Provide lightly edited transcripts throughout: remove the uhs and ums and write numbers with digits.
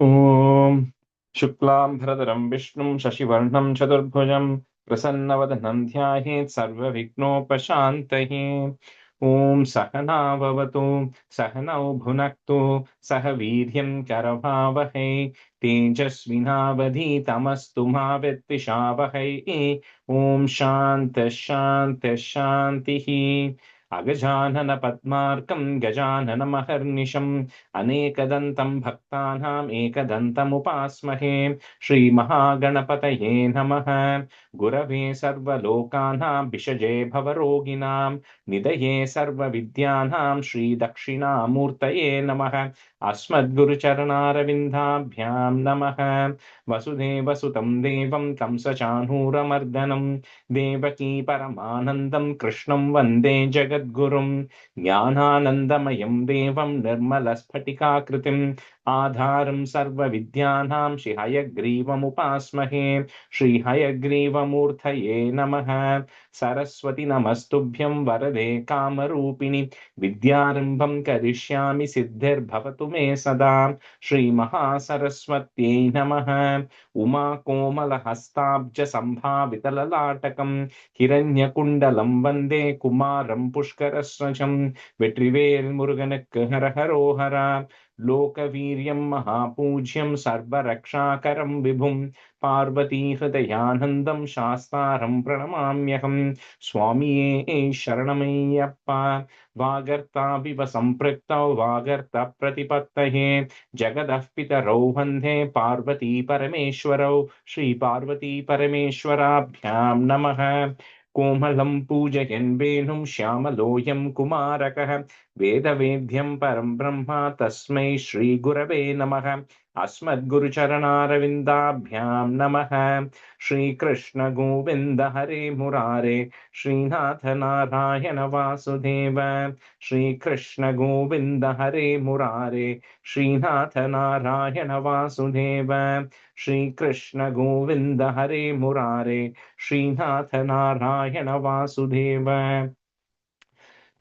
ॐ शुक्लां भरधरं विष्णुं शशिवर्णं चतुर्भुजं प्रसन्नवदनं ध्यायेत् सर्वविघ्नोपशान्तये। ॐ सहना भवतु सहनौ भुनक्तु सह वीर्यं करभावहै तेजस्विनावधीतमस्तु मा विद्विषावहै। ॐ शान्तिः शान्तिः शान्तिः। अगजानन पद्मार्कं गजाननमहर्निशम् अनेकदन्तं भक्तानाम् एकदन्तमुपास्महे। श्रीमहागणपतये नमः। गुरवे सर्वलोकानां विषजे भवरोगिणां निधये सर्वविद्यानां श्रीदक्षिणामूर्तये नमः। अस्मद्गुरुचरणारविन्दाभ्यां नमः। वसुदेवसुतं देवं कंसचाणूरमर्दनं देवकी परमानन्दं कृष्णं वन्दे जगद्गुरुं। ज्ञानानन्दमयं देवं निर्मलस्फटिकाकृतिम् आधारं सर्वविद्यानां श्रीहयग्रीवमुपास्महे। श्रीहयग्रीवमूर्तये नमः। सरस्वति नमस्तुभ्यं वरदे कामरूपिणि विद्यारम्भं करिष्यामि सिद्धिर्भवतु मे सदा। श्रीमहासरस्वत्यै नमः। उमाकोमलहस्ताब्जसम्भावितललाटकं हिरण्यकुण्डलं वन्दे कुमारं पुष्करस्वजम्। வெற்றிவேல் முருகனுக்கு ஹரஹரோஹரா. லோகவீரியம் மகாபூஜ்யம் சர்வரக்ஷாகரம் விபும் பார்வதி ஹிருதயானந்தம் சாஸ்தாரம் பிரணமாம்யகம். சுவாமியே சரணமையப்பா. வாகர்த்தாபிவ சம்பிருக்தௌ வாகர்த்த பிரதிபத்தயே ஜகதः பிதரௌ வந்தே பார்வதி பரமேஸ்வரௌ. ஸ்ரீ பார்வதி பரமேஸ்வராभ्यां நமः। कोमलं पूजयन् वेणुं श्यामलोऽयं कुमारकः वेदवेद्यं परं ब्रह्म तस्मै श्रीगुरवे नमः। अस्मद्गुरुचरणारविन्दाभ्यां नमः। श्रीकृष्ण गोविन्द हरे मुरारे श्रीनाथ नारायण वासुदेव। श्रीकृष्ण गोविन्द हरे मुरारे श्रीनाथ नारायण वासुदेव। श्रीकृष्ण गोविन्द हरे मुरारे श्रीनाथ नारायण वासुदेव।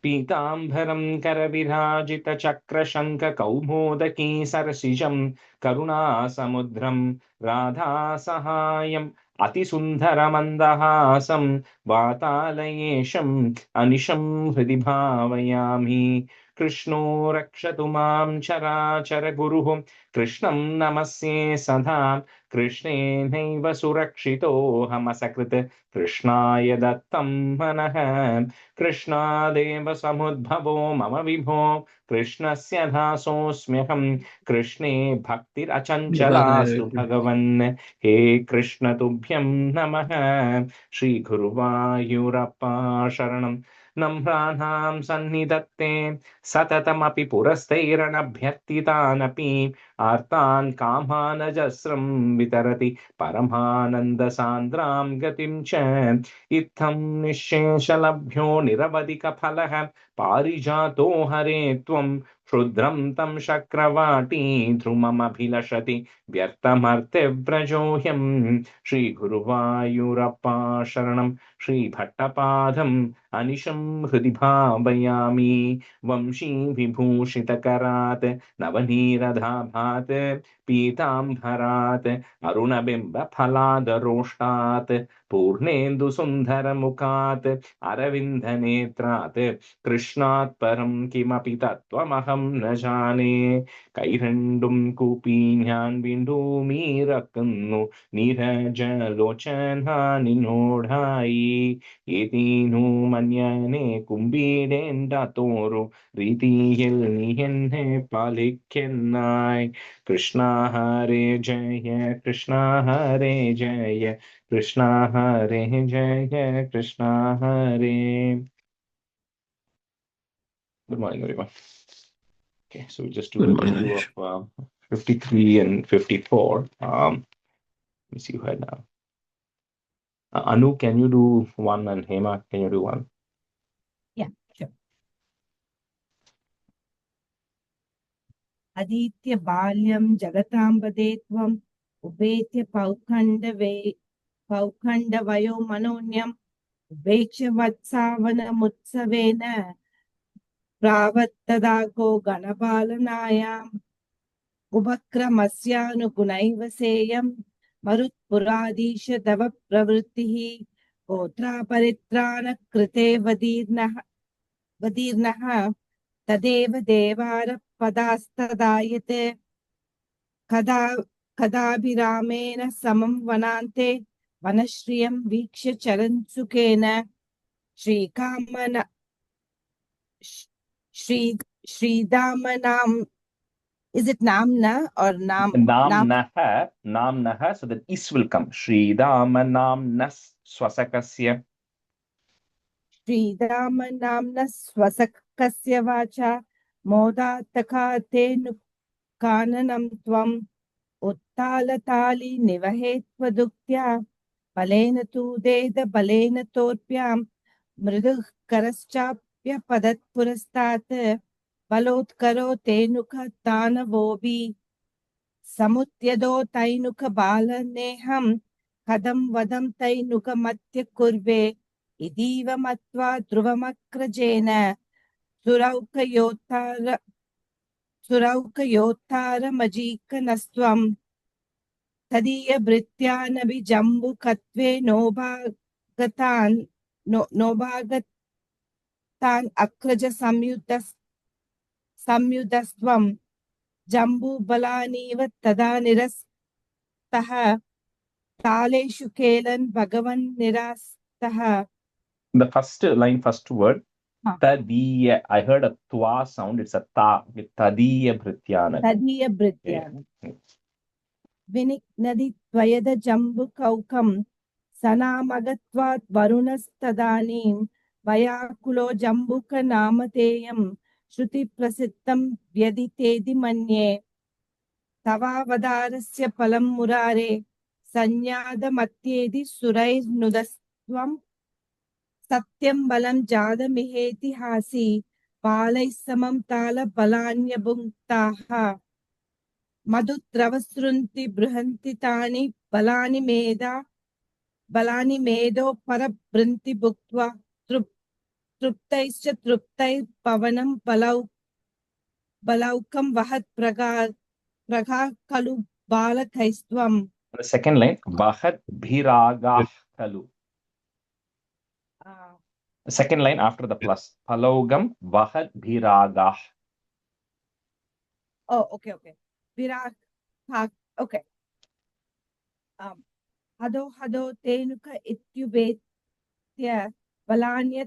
पीताम्बरं करविराजितचक्रशङ्खकौमोदकी सरसिजं करुणासमुद्रं राधासहायम् अतिसुन्दरमन्दहासं वातालयेशम् अनिशं हृदि भावयामि। कृष्णो रक्षतु मां चराचरगुरुः कृष्णं नमस्ये सदा। कृष्णेनैव सुरक्षितोऽहमसकृत् कृष्णाय दत्तं मनः। कृष्णादेव समुद्भवो मम विभो कृष्णस्य दासोऽस्म्यहं। कृष्णे भक्तिरचञ्चलास्तु भगवन्। हे कृष्ण तुभ्यं नमः। श्रीगुरुवायूरप्पा शरणं नम्राणां सन्निधत्ते सततमपि पुरस्तैरनभ्यर्थितानपि आर्तान् कामानजस्रं वितरति परमानन्दसान्द्रां गतिं च। इत्थं निःशेषलभ्यो निरवधिकफलः पारिजातो हरे त्वं क्षुद्रं तं शक्रवाटी ध्रुममभिलषति व्यर्थमर्त्यव्रजोऽयं। श्रीगुरुवायूरप्पा शरणं श्रीभट्टपादम् अनिशं हृदि भावयामि। वंशी विभूषितकरात् नवनीरधाभात् पीताम्बरात् अरुणबिम्बफलादरोष्टात् पूर्णेन्दुसुन्दरमुखात् अरविन्दनेत्रात् कृष्णात् परं किमपि तत्त्वमहं न जाने। കൈരണ്ടും കൂപ്പി ഞാൻ വീണ്ടുമീറക്കുന്നു നീരജലോചന നിന്നോടായി. ഏതീനു മന്യനെ കുമ്പിടേണ്ടാത്തോരു രീതിയിൽ നീ എന്നെ പാലിക്കുന്നായി. കൃഷ്ണ ഹരേ ജയ കൃഷ്ണ ഹരേ ജയ കൃഷ്ണ ഹരേ ജയ കൃഷ്ണ ഹരേ. Good morning, everyone. Okay, so we just do Good a morning, review Anish. of 53 and 54. Let me see who had now. Anu, can you do one? And Hema, can you do one? Yeah, sure. Aditya Balyam Jagatambaде Tvam Ubetya Paukhandavayo Manonyam Ubeksha Vatsavana Mutsavena Pravattadago Ganabalanayam उपक्रमस्यानुगुणैव सेयं मरुत्पुराधीश तव प्रवृत्तिः गोत्रापरित्राणकृते वदीर्णः तदेव देवारपदास्तदायते कदा कदाभिरामेण समं वनान्ते वनश्रियं वीक्ष्य चरन् सुखेन श्रीकामन Shri श्रीदामनाम. Is it namna or nam? Namnaha, so that is will come. Sridama namnas swasakasya. श्रीरामनाम्नः स्वसखस्य वाचा मोदात्तकाते काननं त्वम् उत्तालताली निवहेत्वदुक्त्या बलेन तु देद बलेन तोर्प्यां मृदुः करश्चाप्यपदत्पुरस्तात् बलोत्करो तेनुक दानवोऽपि समुद्यदो तैनुक बालनेहं कदं वदं तैनुक मत्य कुर्वे इदीव मत्वा ध्रुवमग्रजेन सुरौकयोत्तार सुरौकयोत्तारमजीकनस्त्वं तदीयभृत्यानभिजम्बुकत्वे नोभागतान् अग्रज संयुधस्त्वं जम्बूबलानीव तदा निरस्तः तालेषु केलन् भगवन् निरास्तः. The first line, first word, tadiya. I heard a twa sound. It's a ta with tadiya bhrityana. तदीय भृत्यान् विनिघ्नदि त्वयद जम्बुकौकं सनामगत्वात् वरुणस्तदानीं वयाकुलो जम्बुकनामधेयं श्रुतिप्रसिद्धं व्यदितेदि मन्ये तवावतारस्य फलं मुरारे संज्ञातमत्येदि सुरैर्नुदस्त्वं सत्यं बलं जातमिहेतिहासी बालैः समं तालबलान्यभुङ्क्ताः मधुद्रवसृन्ति बृहन्ति तानि बलानि मेधो परभृन्ति भुक्त्वा तृप्तैश्च तृप्तैर्पवनं बलौकं वहत् प्रगा खलु बालकैस्त्वम्. The second line, vahat bhiragah kalu. The second line after the plus, palogam vahat bhiragah. Oh, okay. Virag, okay. Hado tenuka ityubetya balanya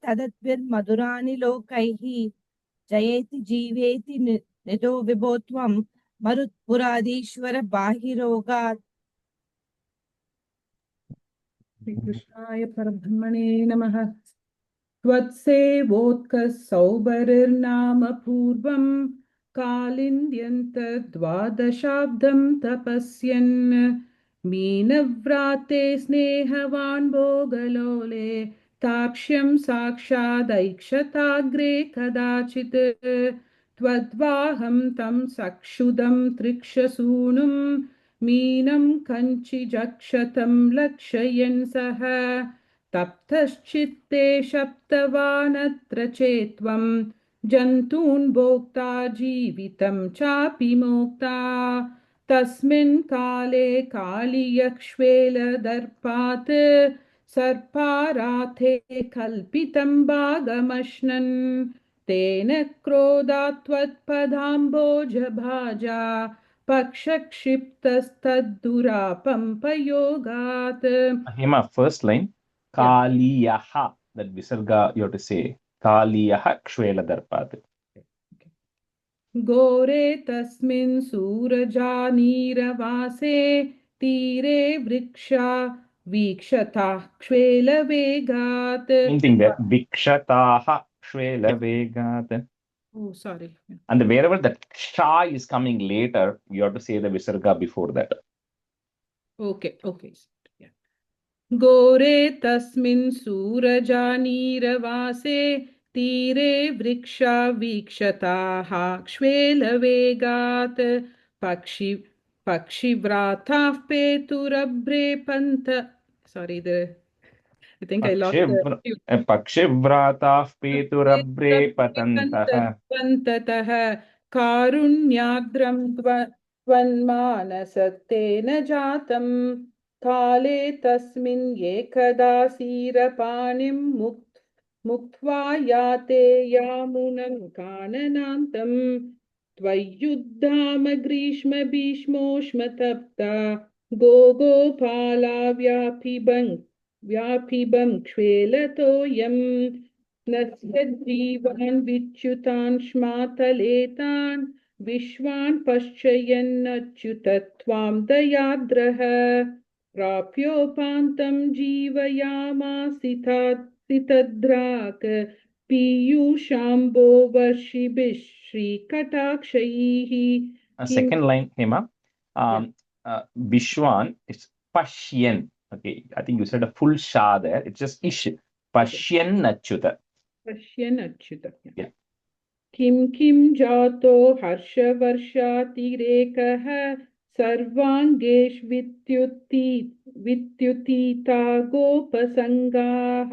tadatvir madurani lokaihi jayeti जीवेति निदो विभोत्वं मरुत्पुराधीश्वर बाहिरोगात्. श्रीकृष्णाय परब्रह्मणे नमः। त्वत्सेवोत्कः सौबरिर्नाम पूर्वं कालिन्द्यन्तद्वादशाब्दं तपस्यन् मीनव्राते स्नेहवान् भोगलोले ताक्ष्यं साक्षादैक्षताग्रे कदाचित् त्वद्वाहं तं सक्षुदं त्रिक्षसूनुं मीनं कञ्चिजक्षतं लक्षयन् सः तप्तश्चित्ते शप्तवानत्र चेत्त्वं जन्तून् भोक्ता जीवितं चापि मोक्ता तस्मिन् काले कालियक्ष्वेलदर्पात् सर्पाराथे कल्पितं भागमश्नन् तेन क्रोधात् त्वत्पदाम्बोजभाजा पक्षक्षिप्तस्तद्दुरापम्पयोगात्. Hema, first line, kaliyaha. That visarga you have to say. Kaliyaha kshvela darpat. घोरे तस्मिन् सूरजानीरवासे तीरे वृक्षा वीक्षताः क्ष्वेलवेगात्. Same thing there. Vikshataha kshvela vegat. Oh, sorry. And wherever that sha is coming later, you have to say the visarga before that. Okay. Yeah. घोरे तस्मिन् सूरजानीरवासे तीरे वृक्षा वीक्षताः क्ष्वेलवेगात् पक्षिव्राताः पेतुरभ्रे पन्थ. Sorry, I think I lost the Pakshivratah peturabre patantah. कारुण्यार्द्रं त्वन्मानसत्तेन जातं काले तस्मिन् एकदा सीरपाणिं मुक्त्वा याते यामुनं काननान्तं त्वय्युद्धाम ग्रीष्म भीष्मोष्मतप्ता गोपाला व्यापिबं क्ष्वेलतोऽयम् नस्य जीवान् विच्युतान् श्मातलेतान् विश्वान् पश्यन्नच्युत त्वां दयाद्रः प्राप्योपान्तं जीवयामासितद्राक् पीयूषाम्बो वर्षिभिः श्रीकटाक्षैः Second line, Hema. Vishwan is Pashyan. Okay, I think you said a full Sha there. It's just Ish. Pashyan Achyuta. पश्यन् अच्युत Yeah. किं जातो हर्षवर्षातिरेकः सर्वाङ्गेष्वित्युत्थिता गोपसङ्गाः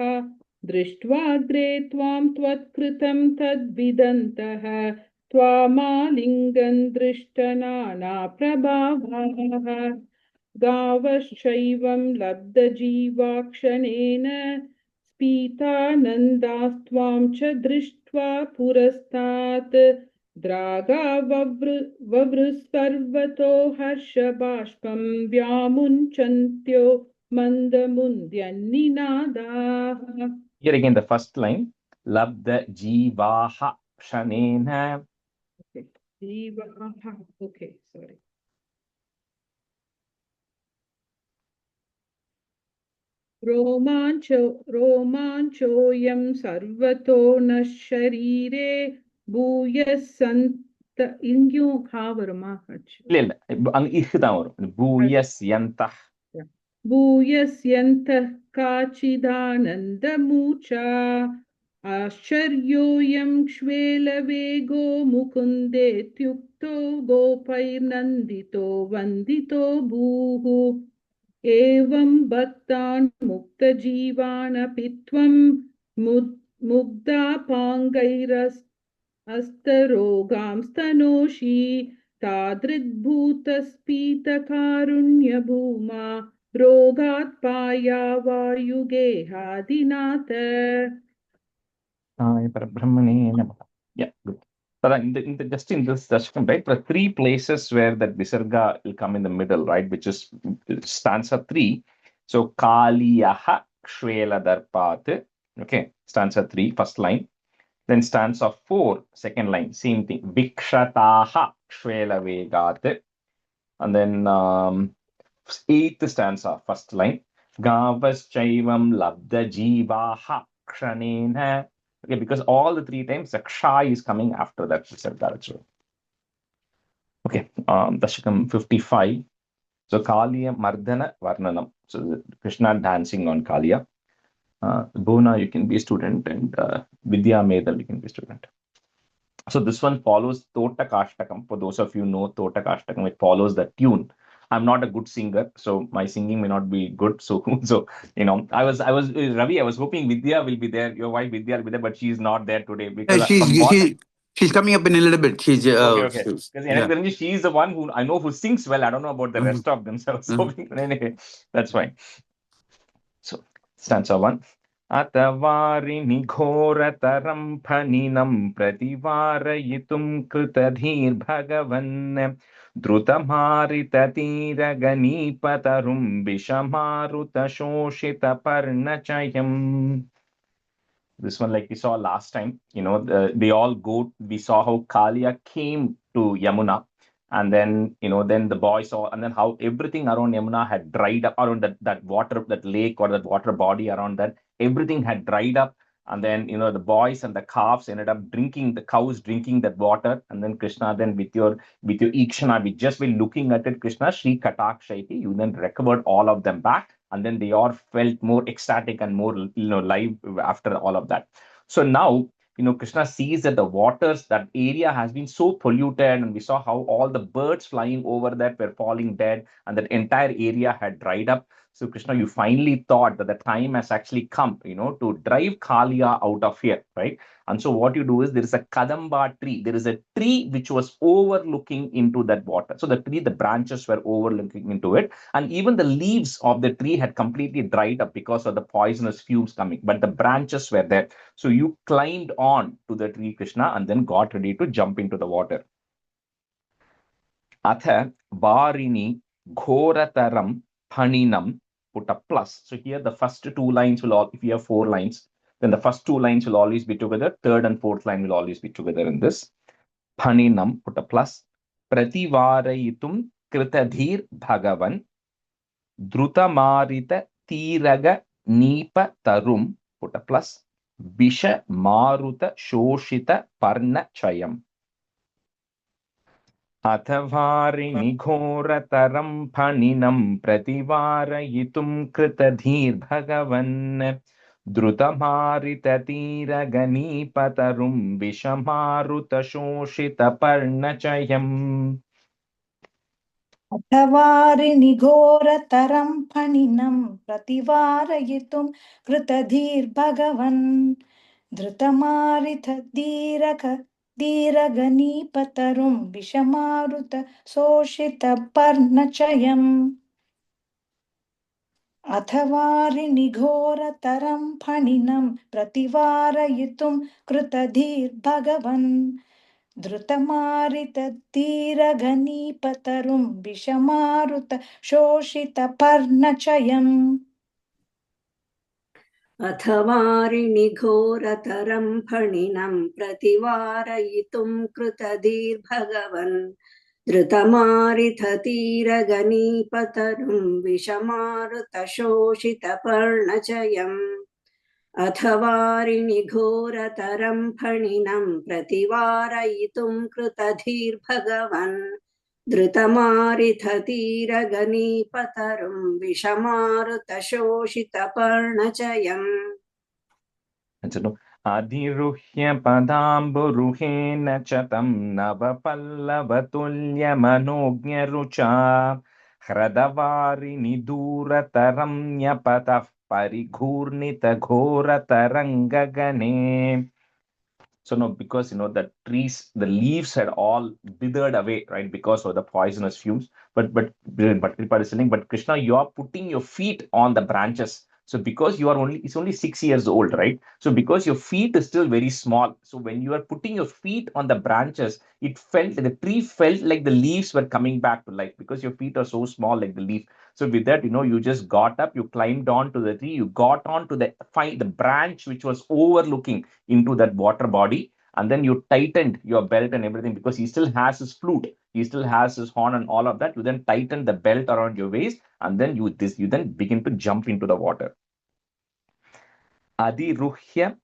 दृष्ट्वाग्रे त्वां त्वत्कृतं तद्विदन्तः त्वामालिङ्गन् दृष्टनानाप्रभावाः गावश्चैवं लब्धजीवाक्षणेन स्फीतानन्दास्त्वां च दृष्ट्वा पुरस्तात् द्रागाववृस्सर्वतो हर्षबाष्पं व्यामुञ्चन्त्यो मन्दमुन्द्यन्निनादाः. Here again, the first line. Labda Jivaha Shanena. Okay. Jivaha. Okay, sorry. रोमाञ्चोऽयं सर्वतो नः शरीरे भूयः सन्त इङ्ग्यू खावरुमा Bhuyasyantaha. भूयस्यन्तः काचिदानन्दमूचा आश्चर्योऽयं क्ष्वेलवेगो मुकुन्देत्युक्तो गोपैर्नन्दितो वन्दितो भूः एवं भक्तान् मुक्तजीवानपि त्वं मुग्धापाङ्गैरस्तरोगां स्तनोषि तादृग्भूतस्फीतकारुण्यभूमा रोगात् पायावायुगेहादिनाथ. Yeah, good. Just in this dashkam, right? There are three places where that visarga will come in the middle, right? Which is stanza 3. So Kaliyaha Kshvela Darpat. Okay, stanza 3, first line. Then stanza 4, second line, same thing. Vikshataha Kshvela Vegat. And then 8th stanza, first line. Gavaschaivam Labda Jivaha Kshanena. Okay, because all the three times the ksha is coming after that visarga. Okay, Dashakam 55. So Kaliya Mardana Varnanam. So Krishna dancing on Kaliya. Bhuna, you can be a student, and Vidya Medal, you can be a student. So this one follows Tota Kashtakam. For those of you who know Tota Kashtakam, it follows the tune. I'm not a good singer, so my singing may not be good. So I was Ravi. I was hoping Vidya will be there. Your wife Vidya will be there, but she's not there today because she's coming up in a little bit. She's okay. Because she's the one who I know who sings well. I don't know about the rest of them. So I was hoping, anyway, that's fine. So stanza 1. Atavarini ghorataram phaninam prativarayitum krutadhir bhagavan drutamaritatiragani vishamaruta shoshita parnachayam. This one, like we saw last time, they all go. We saw how Kaliya came to Yamuna, and then then the boy saw, and then how everything around Yamuna had dried up, around that water, that lake or that water body around that, everything had dried up. And then the boys and the calves ended up drinking, the cows drinking that water. And then Krishna, then with your Ikshana, we just been looking at it, Krishna Shri Katakshaiti, you then recovered all of them back. And then they all felt more ecstatic and more live after all of that. So now Krishna sees that the waters, that area has been so polluted, and we saw how all the birds flying over that were falling dead, and that entire area had dried up. So Krishna, you finally thought that the time has actually come, to drive Kaliya out of here, right? And so what you do is there is a Kadamba tree. There is a tree which was overlooking into that water. So the tree, the branches were overlooking into it. And even the leaves of the tree had completely dried up because of the poisonous fumes coming. But the branches were there. So you climbed on to the tree, Krishna, and then got ready to jump into the water. Atha Varini Ghorataram Paninam, put a plus. So here the first two lines will all, if you have 4 lines, then the first 2 lines will always be together. Third and fourth line will always be together in this. Paninam, put a plus. Prativarayitum Kritadhir Bhagavan Drutamarita Tiraga Nipa Tarum, put a plus. Visha Maruta Shoshita Parna Chayam. अथवारिणिघोरतरं फणिनं प्रतिवारयितुं कृतधीर्भगवन् द्रुतमारिततीरगणीपतरुं विषमारुतशोषितपर्णचयम्. अथवारिणिघोरतरं फणिनं प्रतिवारयितुं कृतधीर्भगवन् धृतमारितदीरगणीपतरुं विषमारुतशोषितपर्णचयम्. अथवारिणिघोरतरं फणिनं प्रतिवारयितुं कृतधीर्भगवन् धृतमारिततीरगणीपतरुं विषमारुतशोषितपर्णचयम्. अथवारिणिघोरतरं फणिनं प्रतिवारयितुं कृतधीर्भगवन् धृतमारिततीरगणीपतरुं विषमारुतशोषितपर्णचयम्. अथवारिणिघोरतरं फणिनं प्रतिवारयितुं कृतधीर्भगवन् धृतमारिततीरगणीपतरुं विषमारुतशोषितपर्णचयम्. अधिरुह्य पदाम्बुरुहेण च तं नवपल्लवतुल्यमनोज्ञरुचा ह्रदवारिनिदूरतरं न्यपतः परिघूर्णितघोरतरङ्गगणे. So no, because the trees, the leaves had all withered away, right? Because of the poisonous fumes. But Kripa is saying, but Krishna, you are putting your feet on the branches. So because it's only 6 years old, right? So because your feet is still very small. So when you are putting your feet on the branches, the tree felt like the leaves were coming back to life because your feet are so small like the leaf. So with that, you just got up, you climbed on to the tree, you got on to the branch which was overlooking into that water body, and then you tightened your belt and everything because he still has his flute, he still has his horn and all of that. You then tighten the belt around your waist, and then you then begin to jump into the water. Adiruhya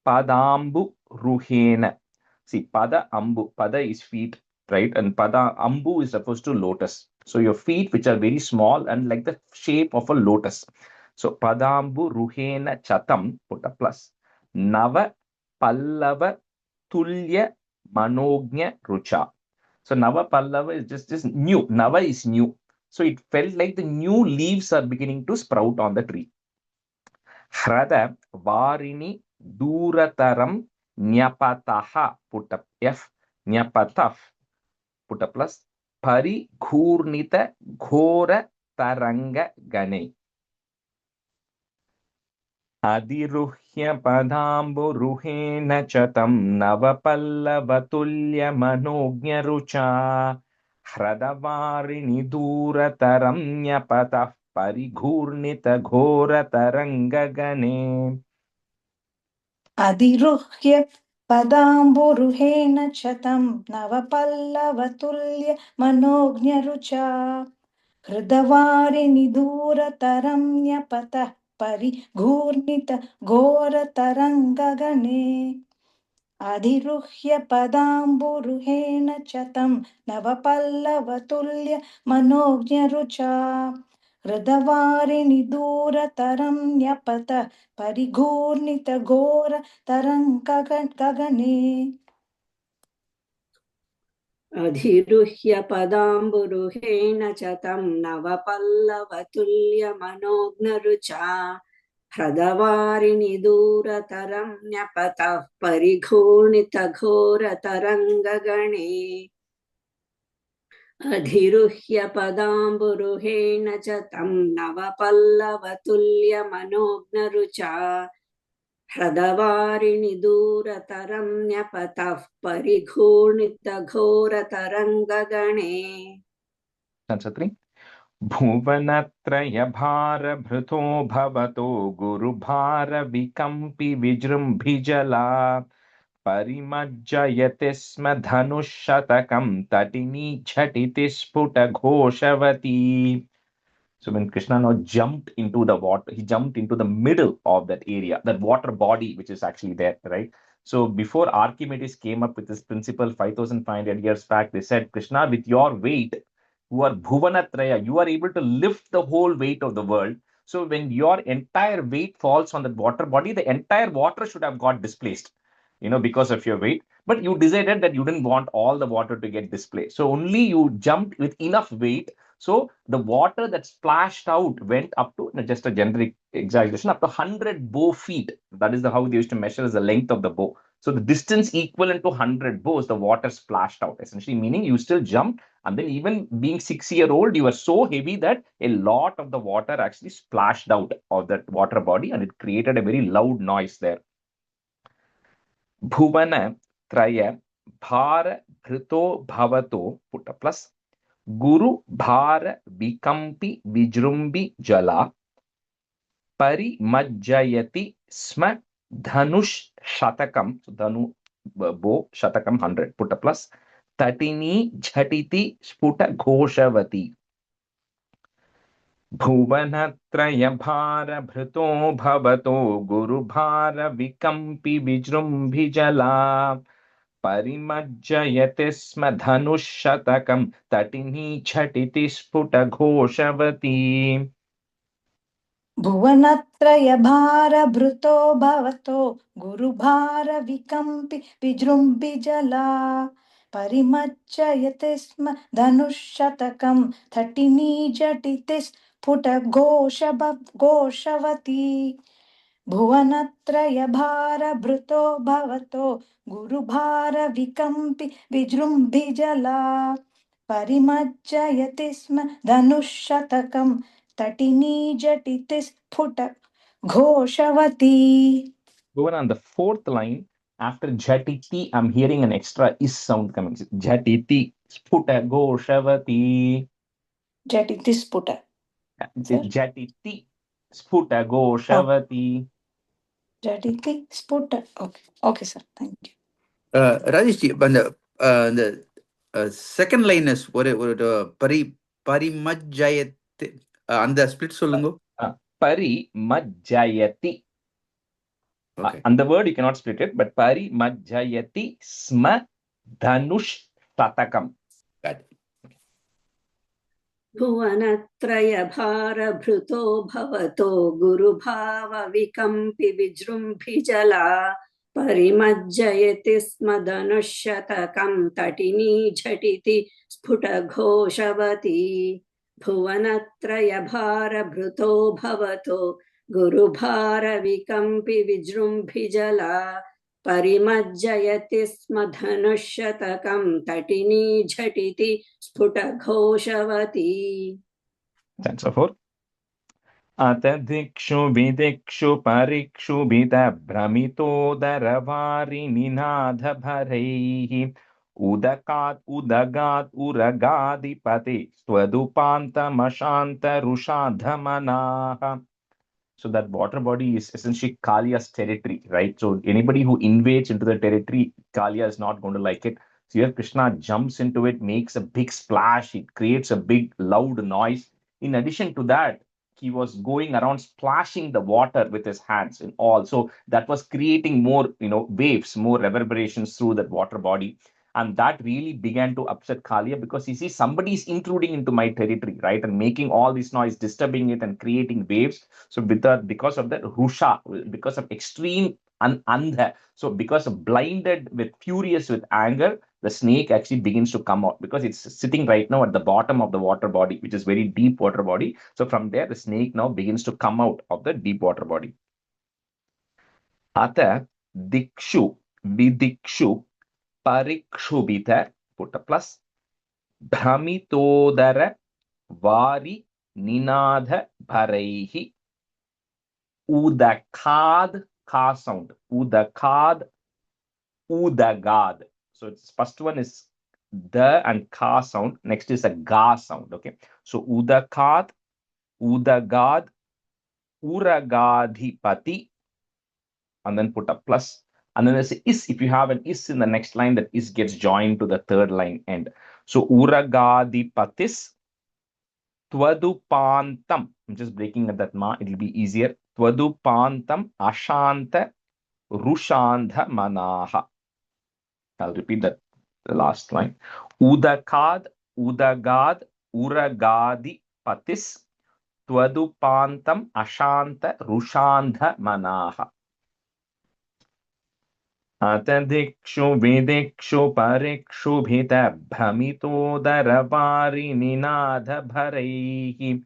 padambu ruhena. See, pada ambu. Pada is feet, right? And pada ambu is opposed to lotus. So your feet, which are very small and like the shape of a lotus. So padambu ruhena chatam, put a plus. Nava pallava tulya manognya rucha. So Nava Pallava is just new. Nava is new. So it felt like the new leaves are beginning to sprout on the tree. Hrada Varini Durataram Nyapataha, put up F, Nyapataf, put a plus, Pari Ghurnita Ghora Taranga Gane. Adiruhya Padambu Ruhena Chatam Navapallavatullya Manognya Rucha Hradavarini Durataram Nyapatah Parighurnita Ghora Tarangagane. अधिरुह्य पदाम्बुरुहेण शतं नवपल्लवतुल्य मनोज्ञरुचा हृदवारिनिदूरतरं न्यपतः परिघूर्णित घोरतरङ्गगणे. अधिरुह्य पदाम्बुरुहेण शतं नवपल्लवतुल्य मनोज्ञरुचा हृदवारिनिदूरतरं न्यपतः परिघूर्णित घोरतरङ्गगणे. अधिरुह्य पदाम्बुरुहेण च तं नवपल्लवतुल्यमनोज्ञरुचा ह्रदवारिणि दूरतरं न्यपतः परिघूर्णितघोरतरङ्गगणे अधिरुह्य पदाम्बुरुहेण च तं नवपल्लवतुल्यमनोज्ञरुचा ह्रदवारिणि दूरतरं न्यपतः परिघूर्णितघोरतरङ्गगणे Answer 3. भुवनत्रयभारभृतो भवतो गुरुभारविकम्पि विजृम्भिजला परिमज्जयति स्म धनुःशतकं तटिनी झटिति स्फुटघोषवती. So when Krishna now jumped into the water, he jumped into the middle of that area, that water body, which is actually there, right? So before Archimedes came up with this principle 5,500 years back, they said, Krishna, with your weight, who are Bhuvanatraya, you are able to lift the whole weight of the world. So when your entire weight falls on that water body, the entire water should have got displaced, because of your weight. But you decided that you didn't want all the water to get displaced. So only you jumped with enough weight. So the water that splashed out went up to, just a generic exaggeration, up to 100 bow feet. That is how they used to measure as the length of the bow. So the distance equivalent to 100 bows, the water splashed out, essentially meaning you still jumped. And then even being 6-year-old, you were so heavy that a lot of the water actually splashed out of that water body and it created a very loud noise there. Bhuvana Traya Bhara Bhrito Bhavato, put a plus, Guru Bhara Vikampi Vijrumbi Jala Parimajjayati Sma Dhanush Shatakam, so Dhanu bow Shatakam 100, put a plus, Tatini Jhatiti Sputa Ghoshavati. Bhuvanatra Bhara Bhrito Bhavato Guru Bhara Vikampi Vijrumbhi Jala Parimajjayate Sma Dhanush-shatakam Tatini Chhatiti Sputa Ghoshavati. भुवनत्रयभारभृतो भवतो गुरुभारविकम्पि विजृम्भिजला परिमज्जयते स्म धनुःशतकं तटिनी झटिति स्फुटघोषवती भुवनत्रयभारभृतो भवतो गुरुभारविकम्पि विजृम्भिजला परिमज्जयति स्म धनुःशतकं तटिनी झटिति स्फुटघोषवती. Bhuvan, on the fourth line, after Jhatiti, I'm hearing an extra is sound coming. Jhatiti Sputa Ghoshavati. झटिति स्फुट. Jhatiti Sputa Ghoshavati. झटिति स्फुट. Okay, sir. Thank you. Rajesh, the second line is ஒரு பரிமஜ்ஜயத் அந்த split சொல்லுங்க. Parimajjayati. Okay. And the word you cannot split it, but Parimajjayati Sma Dhanush Shatakam. Got it. भुवनत्रयभारभृतो भवतो गुरुभावविकम्पि विजृम्भिजला परिमज्जयति स्म धनुःशतकं तटिनी झटिति स्फुटघोषवती भुवनत्रयभारभृतो भवतो गुरुभारविकम्पि विजृम्भिजला परिमज्जयति स्म धनुःशतकं तटिनी झटिति स्फुटघोषवती. That's a 4. Atadikshu vidikshu parikshu bita bhramitodarvari ninadha bharaihi udakat udagat uragadipati swadupanta mashanta rushadhamanaha. So that water body is essentially Kalia's territory, right? So anybody who invades into the territory, Kalia is not going to like it. So here Krishna jumps into it, makes a big splash, it creates a big loud noise. In addition to that, he was going around splashing the water with his hands and all. So that was creating more, waves, more reverberations through that water body. And that really began to upset Kalia because he sees somebody is intruding into my territory, right? And making all this noise, disturbing it and creating waves. So because of that, Rusha, because of extreme Andha. So because blinded with furious with anger, the snake actually begins to come out because it's sitting right now at the bottom of the water body, which is very deep water body. So from there, the snake now begins to come out of the deep water body. Ata dikshu vidikshu parikshubita, put a plus, Bhramitodara vari ninadha bharaihi udakad, ka sound, udakad, udagad. So its first one is the and ka sound, next is a ga sound. Okay, so udakad, udagad, uragadhipati, and then put a plus, and then there's a is. If you have an is in the next line, that is gets joined to the third line end. So uragadhipatis Tvadupantam. I'm just breaking at that ma, it'll be easier. Tvadupantam ashanta rushantha manaha. I'll repeat that, the last line. Udakad, udagad, uragadi patis, Tvadupantam ashanta rushantha manaha. Atadikshu vidikshu parikshu bhita bhamitodaravari ninadha bharaihi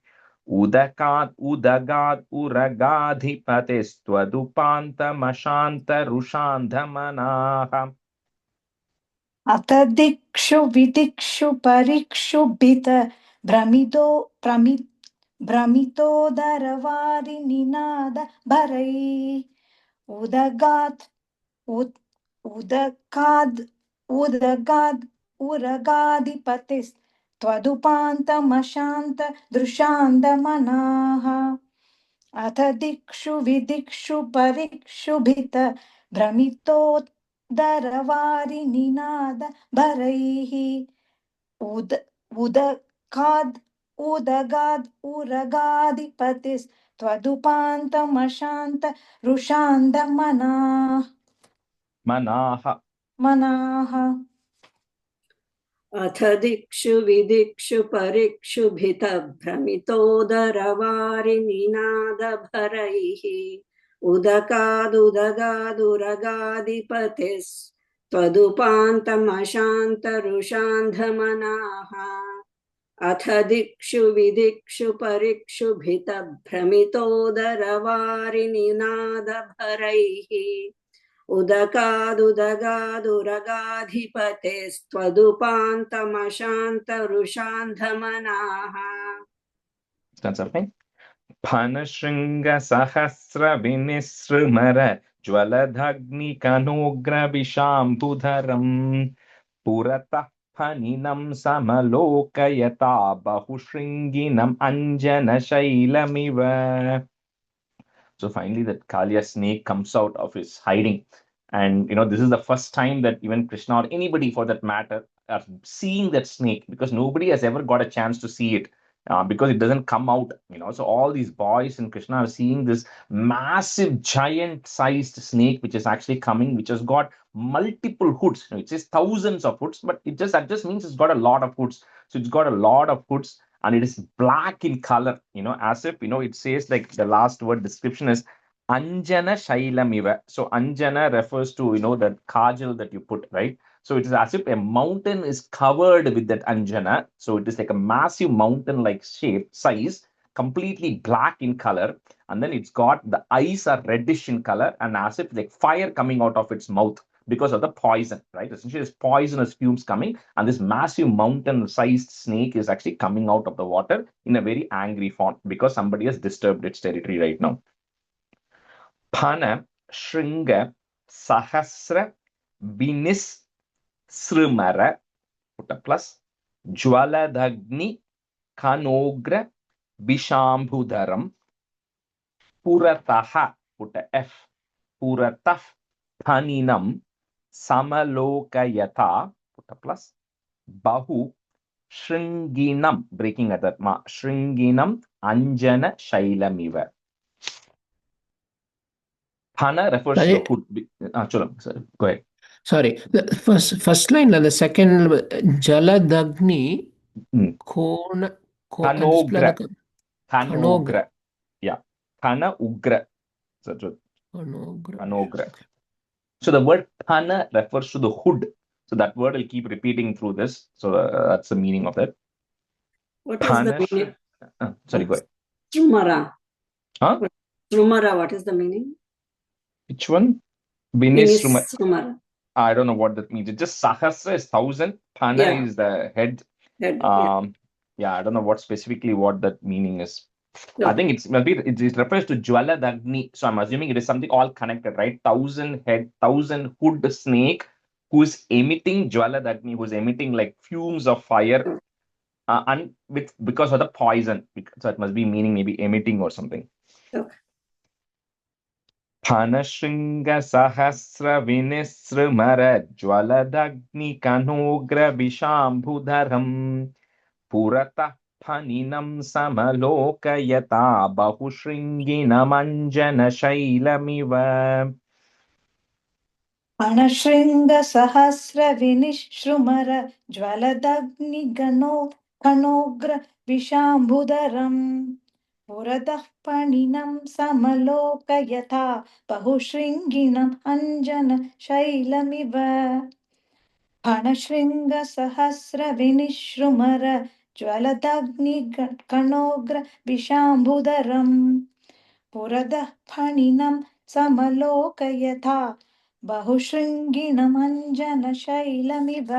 udakat udagad uragadhipatis tvadupantamashanta rushandhamanaha. अथ दिक्षु विदिक्षु परीक्षु भित भ्रमितोदरवारिनिनाद भरै उदगात् उदकाद् उदगाद् उरगाधिपतिस्त्वदुपान्तमशान्त दृशान्दमनाः अथ दिक्षु विदिक्षु परीक्षुभित भ्रमितोदरवारिनिनाद भरैः उदकाद् उदगाद् उरगाधिपतिस्त्वदुपान्तमशान्त रुषान्दमनाः मनाः अथ दिक्षु विदिक्षु परीक्षुभित भ्रमितोदरवारिनिनादभरैः उदकादुदगादुरगाधिपतिस्त्वदुपान्तमशान्तरुषान्धमनाः अथ दिक्षु विदिक्षु परीक्षुभित भ्रमितोदरवारिनिनादभरैः उदकादुदगादुरगाधिपतेस्त्वदुपान्तमशान्तरुषान्धमनाः. That's okay. Bhanashringa sahasra vinisrumara jwaladhagni kanogra vishambudharam puratah phaninam samalokayata bahushringinam anjana shailamiva. So finally, that Kaliya snake comes out of his hiding. And, this is the first time that even Krishna or anybody for that matter are seeing that snake, because nobody has ever got a chance to see it. Because it doesn't come out, So all these boys and Krishna are seeing this massive, giant-sized snake, which is actually coming, which has got multiple hoods. It says thousands of hoods, but that just means it's got a lot of hoods. So it's got a lot of hoods, and it is black in color, as if, it says like the last word description is Anjana Shailamiva. So Anjana refers to, that kajal that you put, right? So it is as if a mountain is covered with that Anjana. So it is like a massive mountain-like shape, size, completely black in color. And then it's got, the eyes are reddish in color, and as if like fire coming out of its mouth because of the poison, right? Essentially, there's poisonous fumes coming, and this massive mountain-sized snake is actually coming out of the water in a very angry form because somebody has disturbed its territory right now. Phana Shringa Sahasra Vinis Srimara, put a plus, Jwaladagni Kanogra Bishambhudaram Purataha, put a F, Puratah Phaninam Samalokayata, put a plus, Bahu Shringinam, breaking at that ma, Shringinam Anjana Shailamiva. Phana refers to the hood. Cholam, sorry, go ahead. Sorry, the first line, the second, Jaladagni, Kanogra. Yeah. Kana Ugra. Kanogra. So the word Thana refers to the hood. So that word will keep repeating through this. So that's the meaning of it. What is the Thana. meaning? Sorry, go ahead. Strumara. Huh? Strumara, what is the meaning? Which one? Vinisruma. Strumara. I don't know what that means. It's just Sahasra is 1,000. Thana is the head. Yeah, I don't know what specifically what that meaning is. No. I think it refers to Jwala Dagni. So I'm assuming it is something all connected, right? 1,000 head, 1,000 hood snake who's emitting Jwala Dagni, who's emitting like fumes of fire, and because of the poison. So it must be meaning maybe emitting or something. Okay. Phanashringa Sahasra Vinisrumara Jwala Dagni Kanogra Vishambhudharam Purata Paninam Samalokayata Bahushringinam Shailamiva. अणशृङ्गसहस्रविनिश्रुमर ज्वलदग्निगणो कणोग्र विशाम्बुधरम् पुरतः पणिनं समलोकयथा बहुशृङ्गिणम् अञ्जनशैलमिव फणशृङ्गसहस्रविनिश्रुमर ज्वलदग्निकणोग्र विशाम्बुधरम् पुरतः फणिनं समलोकयथा बहुशृङ्गिणमञ्जनशैलमिव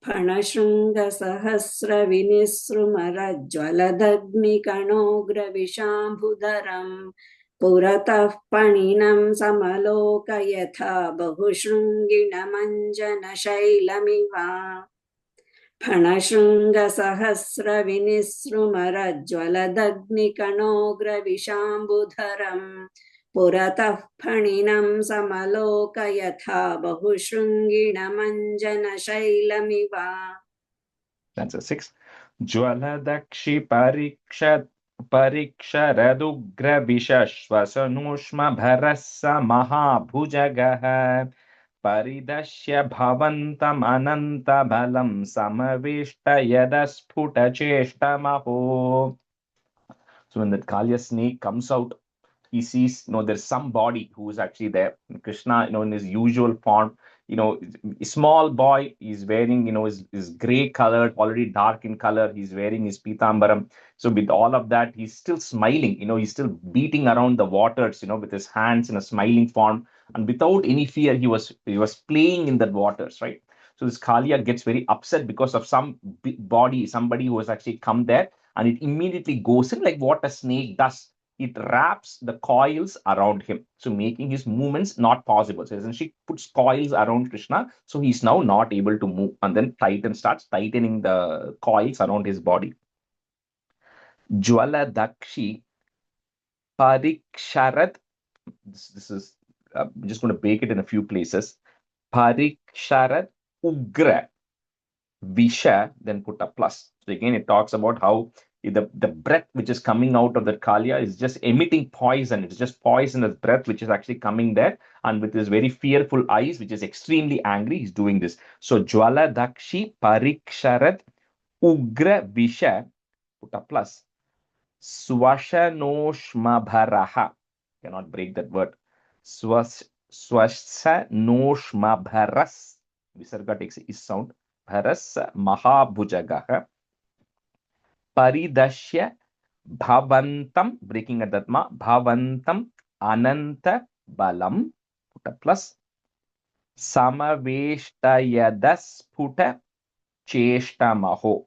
फणशृङ्गसहस्रविनिसृमरज्ज्वलदग्निकणोग्रविशाम्भुधरम् पुरतः पणिनं समलोकयथा बहुशृङ्गिणमञ्जनशैलमिव फणशृङ्गसहस्रविनिसृमरज्ज्वलदग्निकणोग्रविशाम्बुधरम् पुरतः फणिनं समलोकयथा बहुशृङ्गिणमञ्जनशैलमिव. That's a 6. Jwaladakshi Pariksharadugra Vishashvasanushma Bharasa Mahabhujagaha Paridashya Bhavantam Ananta Balam Samavishta Yadasputa Cheshtamaho. So when that Kalya snake comes out, he sees, there's somebody who is actually there. Krishna, in his usual form, a small boy, he's wearing, his gray colored, already dark in color. He's wearing his pitambaram. So with all of that, he's still smiling, he's still beating around the waters, with his hands in a smiling form. And without any fear, he was playing in the waters, right? So this Kalia gets very upset because of somebody who has actually come there, and it immediately goes in like what a snake does. It wraps the coils around him, so making his movements not possible. So essentially puts coils around Krishna, so he's now not able to move, and then starts tightening the coils around his body. Jwala Dakshi Pariksharad. This is I'm just going to break it in a few places. Pariksharad Ugra Visha, then put a plus. So again, it talks about how the breath which is coming out of that Kalya is just emitting poison. It's just poisonous breath which is actually coming there, and with his very fearful eyes, which is extremely angry, he's doing this. So Jwala Dakshi Pariksharad Ugra Visha, put a plus. Swashanoshmabharaha. Cannot break that word. Swashanoshmabharas. Visarga takes is sound. Bharas Mahabhujagaha. Paridashya Bhavantam, breaking at that ma, Bhavantam Ananta Balam, put a plus. Samaveshtayadas Puta Cheshtamaho.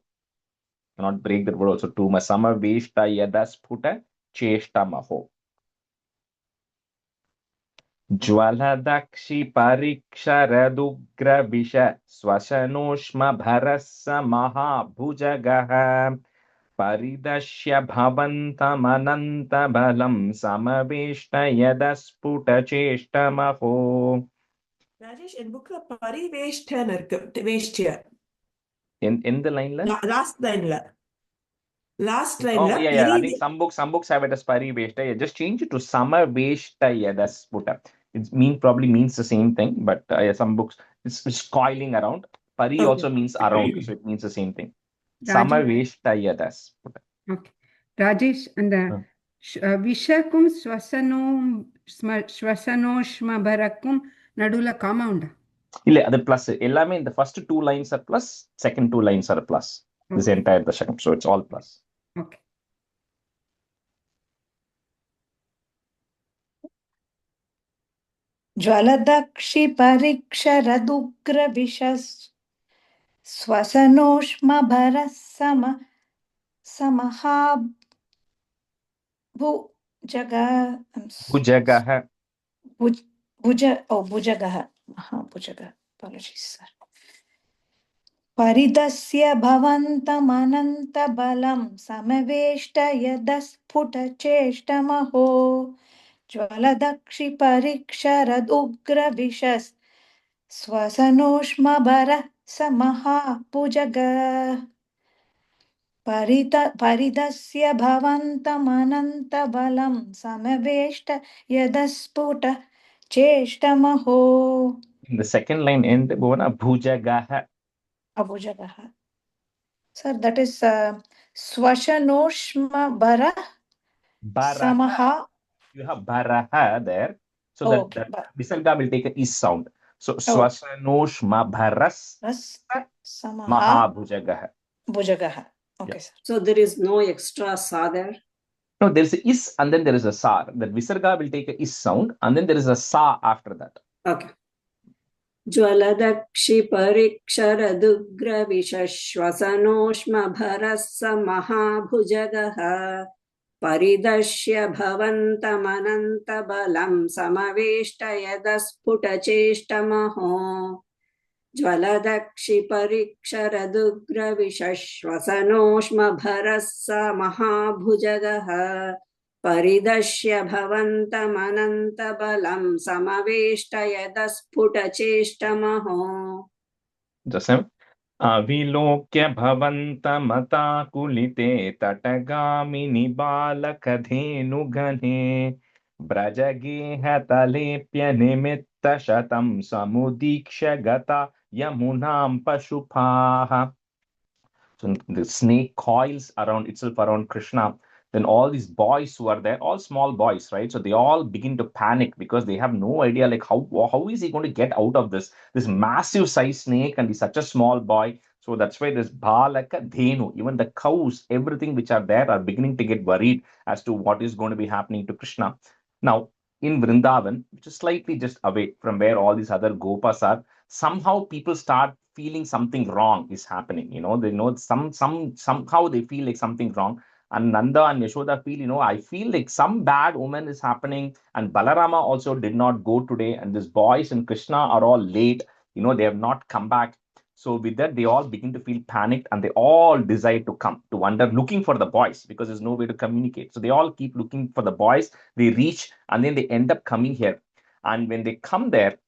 Cannot break that word also too much. Samaveshtayadas Puta Cheshtamaho. Jwaladakshi Pariksharadugra Visha Swashanoshma Bharasa Mahabhujagaha Paridashya Bhavantam Ananta Balam Samaveshtayadas-puta Cheshtamaho. Rajesh, in book Pariveshtan Veshtia. In the line? Last line. Last line. Oh, yeah. I think some books have it as Pariveshta. Just change it to Samaveshtayadas-puta. It probably means the same thing, but some books it's coiling around. Pari also means around, so it means the same thing. Samaveshtayadas. Okay. Rajesh, and విషకుం శ్వసనోష్మభరకుం నడుల comma ఉందా? இல்ல அது plus எல்லாமே இந்த first two lines are plus, second two lines are plus. This Okay. entire Dasakam, so it's all plus. Okay. ज्वलदक्षि परीक्षरदुग्रविशस् स्वसनोष्मभरः समहाभुजगः Bhujagah. भुजगः महाभुजगः. Apologies, sir. परिदस्य भवन्तमनन्तबलं समवेष्टयदस्फुटचेष्टमहो ज्वलदक्षि परीक्षरदुग्रविशस् स्वसनोष्मभरः समहाभुजगः. परिदस्य भवन्तमनन्तबलं समवेष्टयदस्फुटचेष्टमहो. In the second line end, Bhuvana, Bhujagah. Abhujagah. Sir, that is Swashanoshma Samaha. You have Baraha there. So that Visarga will take a is sound. So Swasanoshma Bharas Mahabhujagah. Bhujagah. Okay, sir. So there is no extra sa there? No, there is a is and then there is a sa. That Visarga will take a is sound and then there is a sa after that. Okay. ज्वलदक्षि परीक्षरदुग्रविशश्वसनोष्मभरः महाभुजगः परिदर्श्य भवन्तमनन्तबलं समवेष्टयदस्फुटचेष्टमहो ज्वलदक्षि परीक्षरदुग्रविशश्वसनोष्मभरः महाभुजगः परिदर्श्य भवन्तमनन्तबलं समवेष्टयदस्फुटचेष्टमहो. Jasam. Avilokya bhavantamatakulite tatagami balakadhenu gane brajageha talepya nimitta shatam samudiksha gata yamunam pashupaha. So the snake coils around itself around Krishna. Then all these boys who are there, all small boys, right? So they all begin to panic because they have no idea, like how is he going to get out of this massive size snake, and he's such a small boy. So that's why this Balaka Dhenu, even the cows, everything which are there are beginning to get worried as to what is going to be happening to Krishna. Now, in Vrindavan, which is slightly just away from where all these other Gopas are, somehow people start feeling something wrong is happening. They know somehow they feel like something wrong. And Nanda and Yashoda feel, I feel like some bad omen is happening. And Balarama also did not go today. And these boys and Krishna are all late. They have not come back. So with that, they all begin to feel panicked and they all decide to come to wander looking for the boys because there's no way to communicate. So they all keep looking for the boys. They reach and then they end up coming here. And when they come there,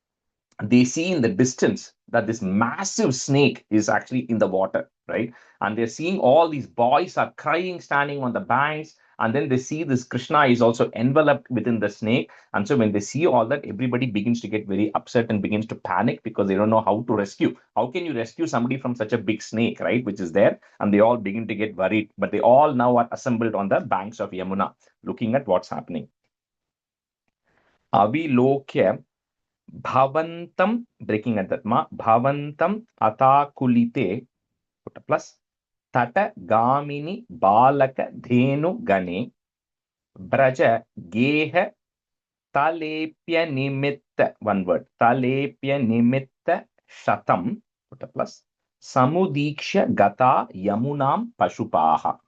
they see in the distance that this massive snake is actually in the water, right? And they're seeing all these boys are crying, standing on the banks. And then they see this Krishna is also enveloped within the snake. And so when they see all that, everybody begins to get very upset and begins to panic because they don't know how to rescue. How can you rescue somebody from such a big snake, right? Which is there. And they all begin to get worried. But they all now are assembled on the banks of Yamuna, looking at what's happening. Avilokya Bhavantam, breaking at that ma, Bhavantam Atakulite, put a plus, Tata Gamini Balaka Dhenu Gane, Braja Geha Talepya Nimitta, one word, Talepya Nimitta Shatam, put a plus, Samudiksha Gata Yamunam Pashupaha.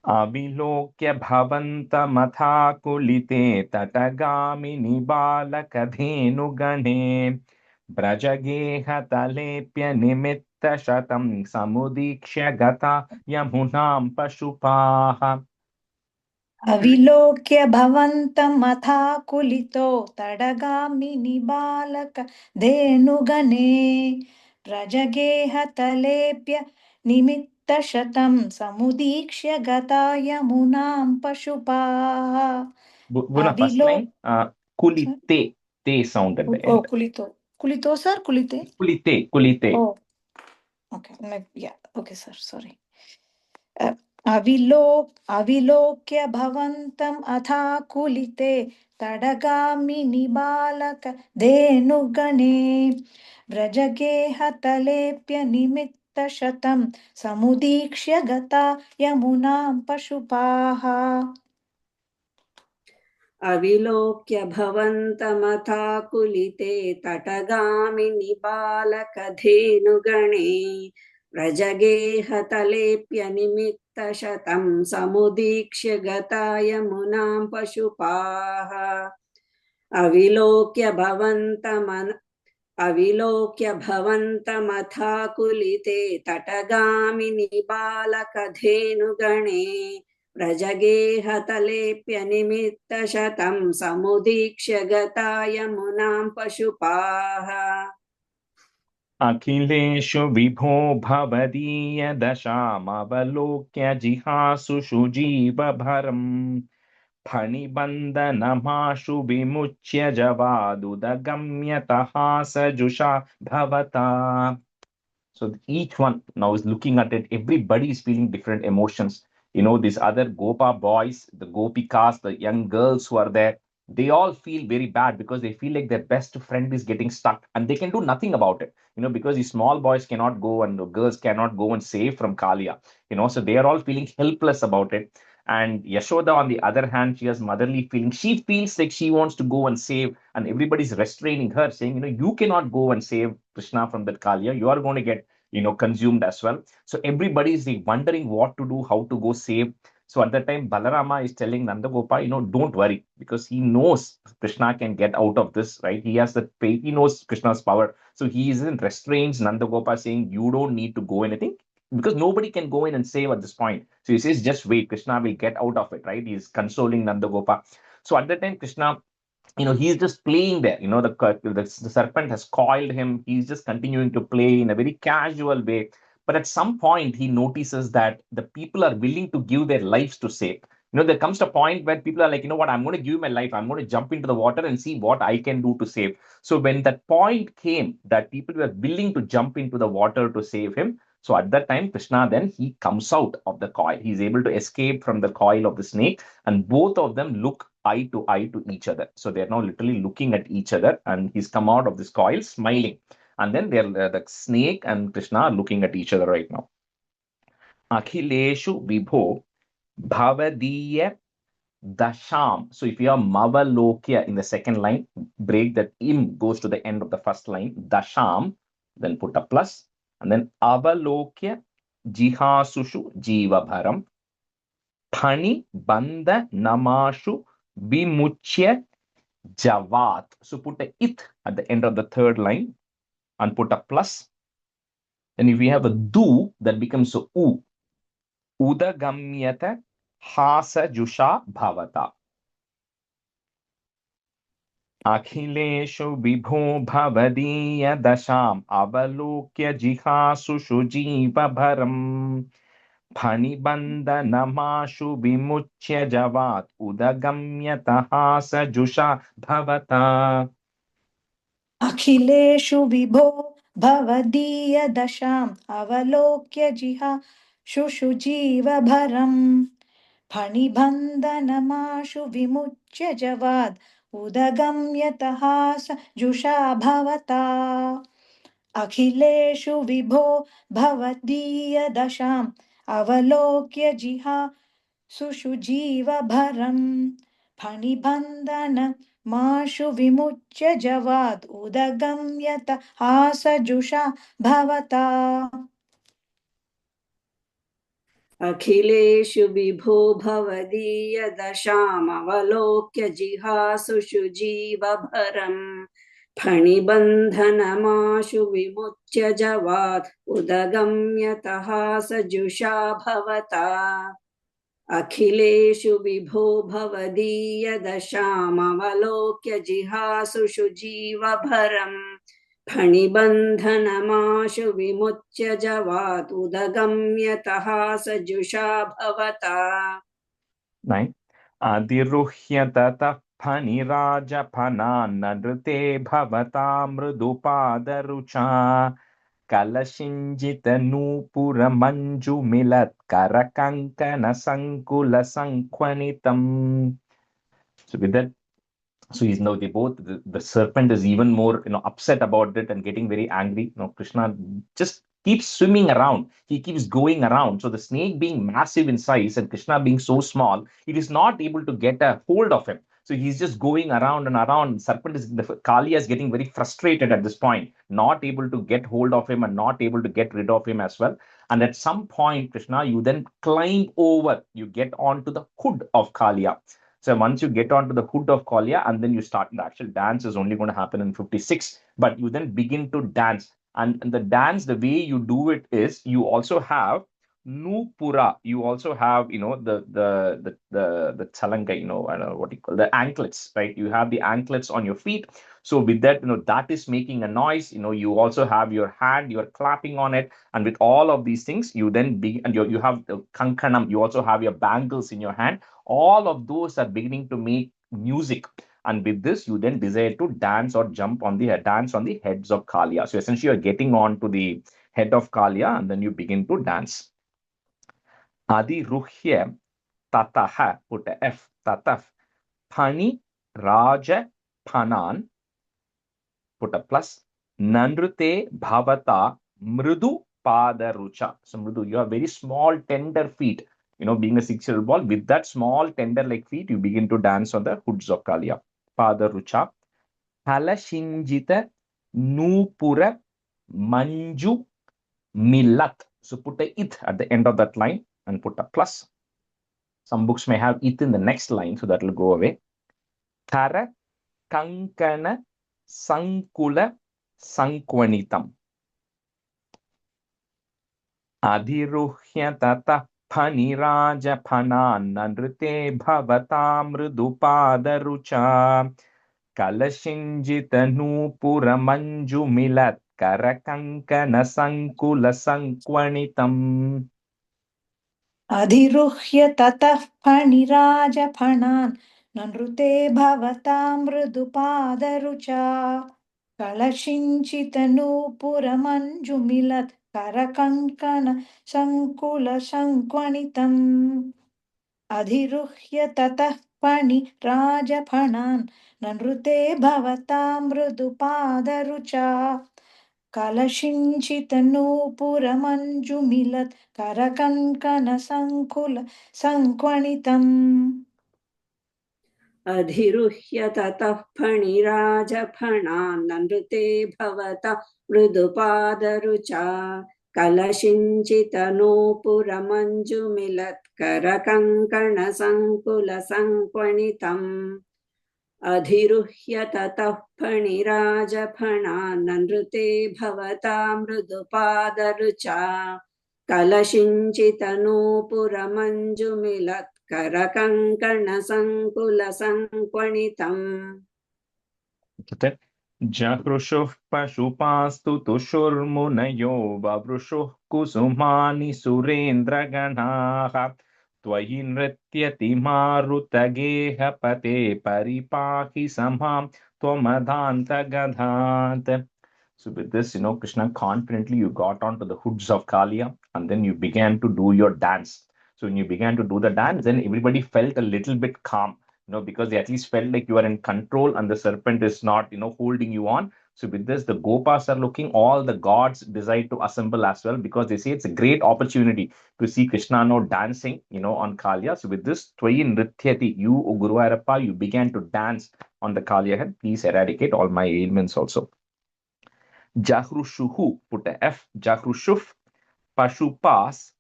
Avilokya bhavantamatakulite tatagamini balakadhenu gane brajageha talepya nimitta shatam samudiksha gata yamunam pashupaha. Avilokya bhavantamatakulito tadagamini balaka dhenugane prajageha talepya nimitta shatam samudikshya gata yamunam pashupaha. Buna first line, kulite, te sound at the end. Oh, kulito. Kulito, sir? Kulite? Kulite. Oh, okay. Yeah. Okay, sir. Sorry. अविलोक्य भवन्तम् अथाकुलिते तडगामिनि बालक धेनुगणे व्रजगेहतलेऽप्यनिमित्तशतं समुदीक्ष्य गता यमुनां पशुपाः अविलोक्य भवन्तमथाकुलिते तटगामिनि बालकधेनुगणे व्रजगेहतलेऽप्यनिमित्तशतं समुदीक्ष्य गता यमुनां पशुपाः अविलोक्य भवन्तमथाकुलिते तटगामिनि बालकधेनुगणे व्रजगेहतलेऽप्यनिमित्तशतं समुदीक्ष्य गता यमुनां पशुपाः अखिलेषु विभो भवदीयदशामवलोक्य जिहासुषु जीवभरम् फणिबन्धनमाशु विमुच्य जवादुदगम्यतः सजुषा भवता. So each one now is looking at it. Everybody is feeling different emotions. These other Gopa boys, the Gopikas, the young girls who are there, they all feel very bad because they feel like their best friend is getting stuck and they can do nothing about it. Because these small boys cannot go and the girls cannot go and save from Kalia. So they are all feeling helpless about it. And Yashoda, on the other hand, she has motherly feelings. She feels like she wants to go and save, and everybody's restraining her, saying, you cannot go and save Krishna from that Kalia. You are going to get, consumed as well. So everybody is wondering what to do, how to go save. So at that time, Balarama is telling Nandagopa, don't worry, because he knows Krishna can get out of this, right? He has the faith, he knows Krishna's power. So he isn't restrains Nandagopa, saying, you don't need to go anything, because nobody can go in and save at this point. So he says, just wait, Krishna will get out of it, right? He's consoling Nandagopa. So at that time, Krishna, he's just playing there. The serpent has coiled him. He's just continuing to play in a very casual way. But at some point, he notices that the people are willing to give their lives to save. There comes a point where people are like, what, I'm going to give my life. I'm going to jump into the water and see what I can do to save. So when that point came that people were willing to jump into the water to save him, so at that time, Krishna, then he comes out of the coil. He's able to escape from the coil of the snake, and both of them look eye to each other. So they're now literally looking at each other, and he's come out of this coil smiling. And then the snake and Krishna are looking at each other right now. Akhileshu Vibho Bhavadiya Dasham. So if you have Mavalokya in the second line, break that im goes to the end of the first line. Dasham, then put a plus. And then Avalokya Jihasushu Jiva Bharam. Phani Banda Namashu Vimuchya Javat. So put a it at the end of the third line and put a plus. Then if we have a du, that becomes a u. Udagamyata hasa jusha bhavata. Akhileshu vibho bhavadiya dasham avalokya jihasushu jiva bharam. फणिबन्धनमाशु विमुच्य जवात् उदगम्यतः सजुषा भवता. अखिलेषु विभो भवदीयदशाम् अवलोक्य जिहाशुषुजीवभरम् फणिबन्धनमाशु विमुच्य जवाद् उदगम्यतः सजुषा भवता. अखिलेषु विभो भवदीयदशाम् अवलोक्य जिहाशुषुजीवभरम् फणिबन्धनमाशु विमुच्य जवाद् उदगम्यतः सजुषा भवता. अखिलेषु विभो भवदीयदशामवलोक्य जिहासुषु जीवभरम् फणिबन्धनमाशु विमुच्य जवात् उदगम्यतः सजुषा भवता. अखिलेषु विभो भवदीयदशामवलोक्य जिहासुषु जीवभरम् फणिबन्धनमाशु विमुच्य जवात् उदगम्यतः सजुषा भवता. 9. Adiruhya tatah फणिराजफनान्नृते भवता मृदुपादरुचा Kalashinjita nupura manju milat karakankana sankula sankwanitam. So with that, so he's now the serpent is even more upset about it and getting very angry. Krishna just keeps swimming around. He keeps going around. So the snake being massive in size and Krishna being so small, it is not able to get a hold of him. So he's just going around and around. The Kaliya is getting very frustrated at this point, not able to get hold of him and not able to get rid of him as well. And at some point, Krishna, you then climb over, you get onto the hood of Kaliya. So once you get onto the hood of Kaliya, and then you start, the actual dance is only going to happen in 56, but you then begin to dance. And the dance, the way you do it is, you also have Nupura. You also have, the chalanka, I don't know what you call the anklets, right? You have the anklets on your feet. So with that, that is making a noise. You also have your hand, you're clapping on it. And with all of these things, you then begin, and you have the kankanam, you also have your bangles in your hand. All of those are beginning to make music. And with this, you then desire to dance or dance on the heads of Kaliya. So essentially, you're getting on to the head of Kaliya, and then you begin to dance. Adiruhya tataha, put a F, tataf, Pani Raja Panan, put a plus, Nandrute Bhavata Mrudu Padarucha. So Mrudu, you have very small, tender feet. Being a 6-year-old boy, with that small, tender-like feet, you begin to dance on the hoods of Kaliya. Padarucha. Halashinjita Nupura Manju Milat. So put a it at the end of that line and put a plus. Some books may have it in the next line, so that will go away. Thara Kankana Sankula Sankwanitam. Adhiruhya tata Paniraja Panan Nandrite Bhavata Mrudupada Kalashinjita Nupura Manju Milat Karakankana Sankula Sankwanitam. अधिरुह्य ततः फणिराजफणान् ननृते भवतां मृदुपादरुचा कलशिञ्चितनूपुरमञ्जुमिलत् करकङ्कण सङ्कुलसङ्क्वणितम् अधिरुह्य ततः फणिराजफणान् ननृते भवतां मृदुपादरुचा कलशिञ्चितनूपुरमञ्जुमिलत् करकङ्कणसङ्कुलसङ्क्वणितम् अधिरुह्य ततः फणिराजफणान् ननृते भवता मृदुपादरुचा कलशिञ्चितनूपुरमञ्जुमिलत्करकङ्कणसङ्कुलसङ्क्वणितम् अधिरुह्य ततः फणिराजफणान् ननृते भवता मृदुपादरुचा कलशिञ्चितनूपुरमञ्जुमिलत्करकङ्कणसङ्कुलसङ्क्वणितम्. Jahrushuf Pashupastu Tushurmunayo Vavrushuf Kusumani Surendra Ganaha Twayi Nrityati Marutageha Pate Paripahi Samham Twamadhanta Gadhat. So with this, Krishna, confidently you got onto the hoods of Kaliya and then you began to do your dance. So when you began to do the dance, then everybody felt a little bit calm. Because they at least felt like you are in control and the serpent is not, holding you on. So with this, the Gopas are looking, all the gods decide to assemble as well, because they say it's a great opportunity to see Krishna now dancing, on Kaliya. So with this, Twayi Nrityati, you, O Guru Ayappa, you began to dance on the Kaliya head. Please eradicate all my ailments also. Jahrushuhu, put a F, Jahrushuf, Pashupas,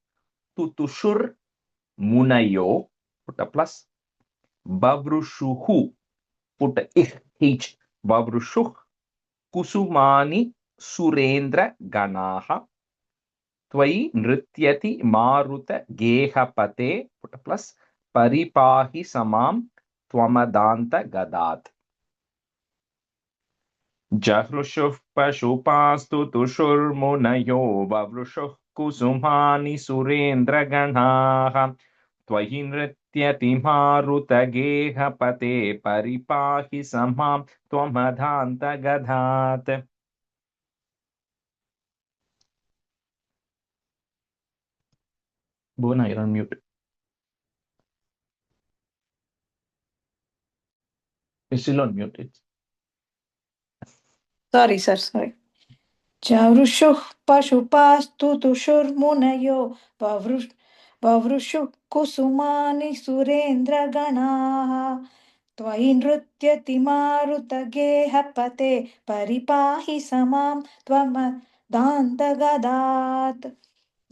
Tutushur, Munayo, put a plus. Bavrushuhu, put a H, Bavrushuh, Kusumani Surendra Ganaha, Twayi Nrityati Maruta Gehapate, put a plus, Paripahi Samam Twamadanta Gadat. Jahrushuf Pashupastu Tushur Munayo, Bavrushuh Kusumani Surendra Ganaha, Twayi Nrityati Maruta Gehapate Paripahi Samam Twamadhanta Gadhat. Bhuvana, you're on mute. You're still on mute. Sorry, sir, sorry. Javrushuk pashupastu tushurmunayo vavrushuk kusumani surendra ganaha त्वयि नृत्यति मारुतगेहपते परिपाहि समां त्वमदान्तगदात्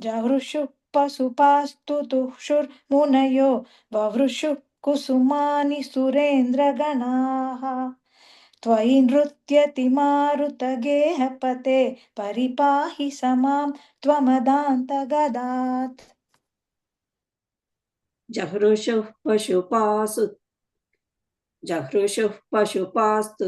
जहृषुः पशुपास्तु तुषुर्मुनयो ववृषुः कुसुमानि सुरेन्द्रगणाः त्वयि नृत्यति मारुतगेहपते परिपाहि समां त्वमदान्तगदात् जहृषुः पशुपास्तु जहृषुः पशुपास्तु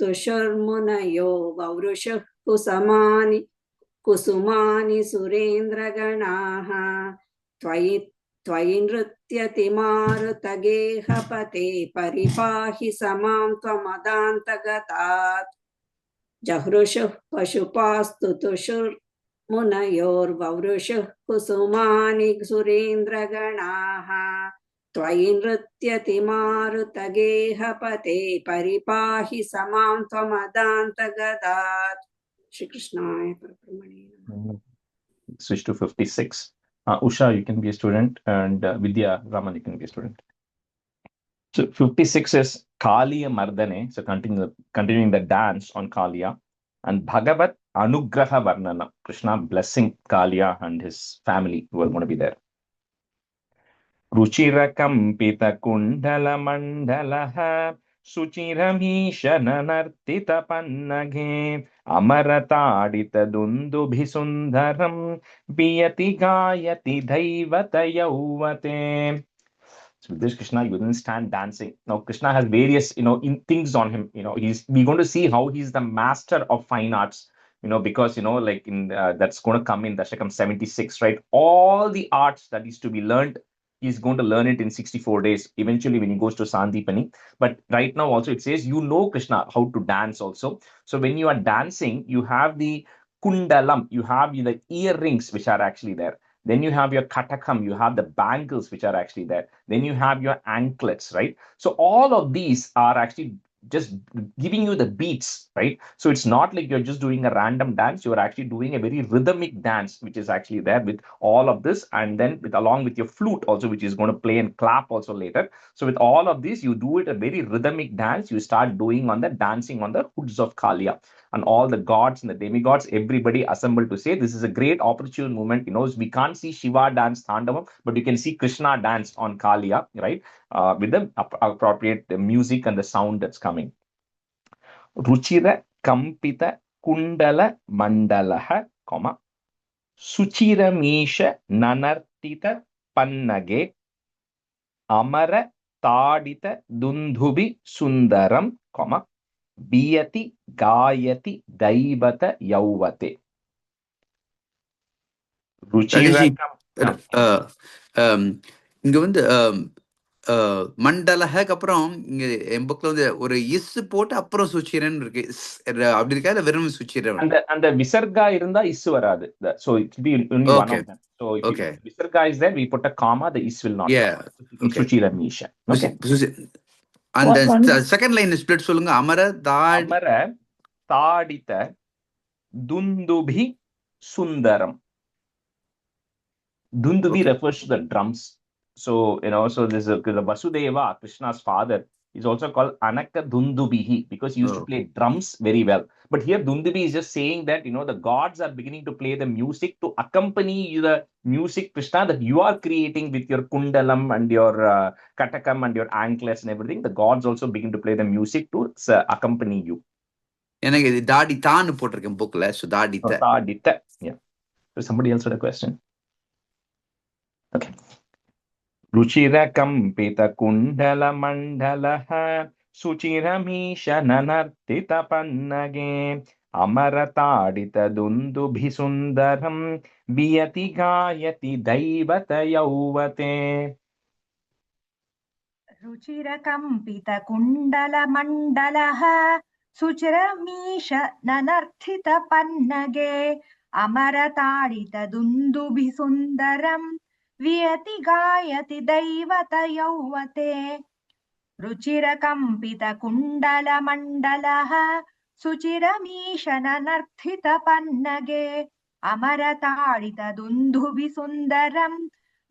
तुषुर्मुनयो ववृषुः कुसुमानि सुरेन्द्रगणाः त्वयि नृत्यति मारुतगेहपते परिपाहि समां त्वमदान्तगतात् जहृषुः पशुपास्तु तुषुर्मुनयोर्ववृषुः कुसुमानि सुरेन्द्रगणाः त्वयि नृत्यति मारुतगेहपते परिपाहि समां त्वमदान्तगतात् Shri Krishna Parabrahmane. Switch to 56. Usha, you can be a student, and Vidya Raman, you can be a student. So 56 is Kaliya Mardane, so continuing the dance on Kaliya, and Bhagavat Anugraha Varnana, Krishna blessing Kaliya and his family who are going to be there. Ruchirakam Pita Kundala Mandalaha Suchiramishana Pannage Amaratadita Dundubhisundaram Biyati Gayati Daivata Yauvate. So with this, Krishna, you didn't stand dancing. Now Krishna has various things on him. We're going to see how he's the master of fine arts, because like in that's going to come in Dasakam 76, right? All the arts that is to be learned, he's going to learn it in 64 days eventually when he goes to Sandipani. But right now also it says Krishna how to dance also. So when you are dancing, you have the kundalam, you have the earrings which are actually there. Then you have your katakam, you have the bangles which are actually there. Then you have your anklets, right? So all of these are actually just giving you the beats, right? So it's not like you're just doing a random dance. You're actually doing a very rhythmic dance, which is actually there with all of this. And then along with your flute also, which is going to play and clap also later. So with all of this, you do it a very rhythmic dance. You start doing on the dancing on the hoods of Kaliya. And all the gods and the demigods, everybody assembled to say this is a great opportune moment. We can't see Shiva dance Thandavam, but you can see Krishna dance on Kaliya, right? With the appropriate music and the sound that's coming. Ruchira Kampita Kundala Mandalaha, Suchira Misha Nanartita Pannage Amara Tadita Dundhubi Sundaram, Biyati Gayati Daivata Yauvate. இங்க வந்து மண்டலஹக்கு அப்புறம் இங்க என் புக்ல வந்து ஒரு is போட்டு அப்புறம் சுச்சிரன் இருக்கு. அப்படி இருக்கா இல்ல வெறும் சுச்சிரன்? அந்த விசர்கா இருந்தா இஸ் வராது. So it will be only one of them. So if visarga is there, we put a comma, the is will not come. Suchiramisha. Okay. And the second line is split சொல்லுங்க. அமர தாடித துந்துபி sundaram. Dundubi refers to the drums. So, so there's the Vasudeva, Krishna's father, is also called Anaka Dundubihi because he used to play drums very well. But here Dundubi is just saying that, the gods are beginning to play the music to accompany the music, Krishna, that you are creating with your kundalam and your katakam and your anklets and everything. The gods also begin to play the music to accompany you. எனக்கு இது தாடித்தான்னு போட்டிருக்கேன் புக்ல. So தாடித்த. Yeah. So somebody else had a question? Okay. Ruchirakamпита Kundala Mandalaha Suchiramisha Nanartita Pannage Amaratadita Dundubhisundaram Biyati Gayati Daivata Yauvate. Ruchirakamпита Kundala Mandalaha सुचिरमीश ननर्थितपन्नगे अमरताडितदुन्दुभिसुन्दरं वियति गायति दैवतयौवते रुचिरकम्पितकुण्डलमण्डलः सुचिरमीश ननर्थितपन्नगे अमरताडितदुन्दुभिसुन्दरं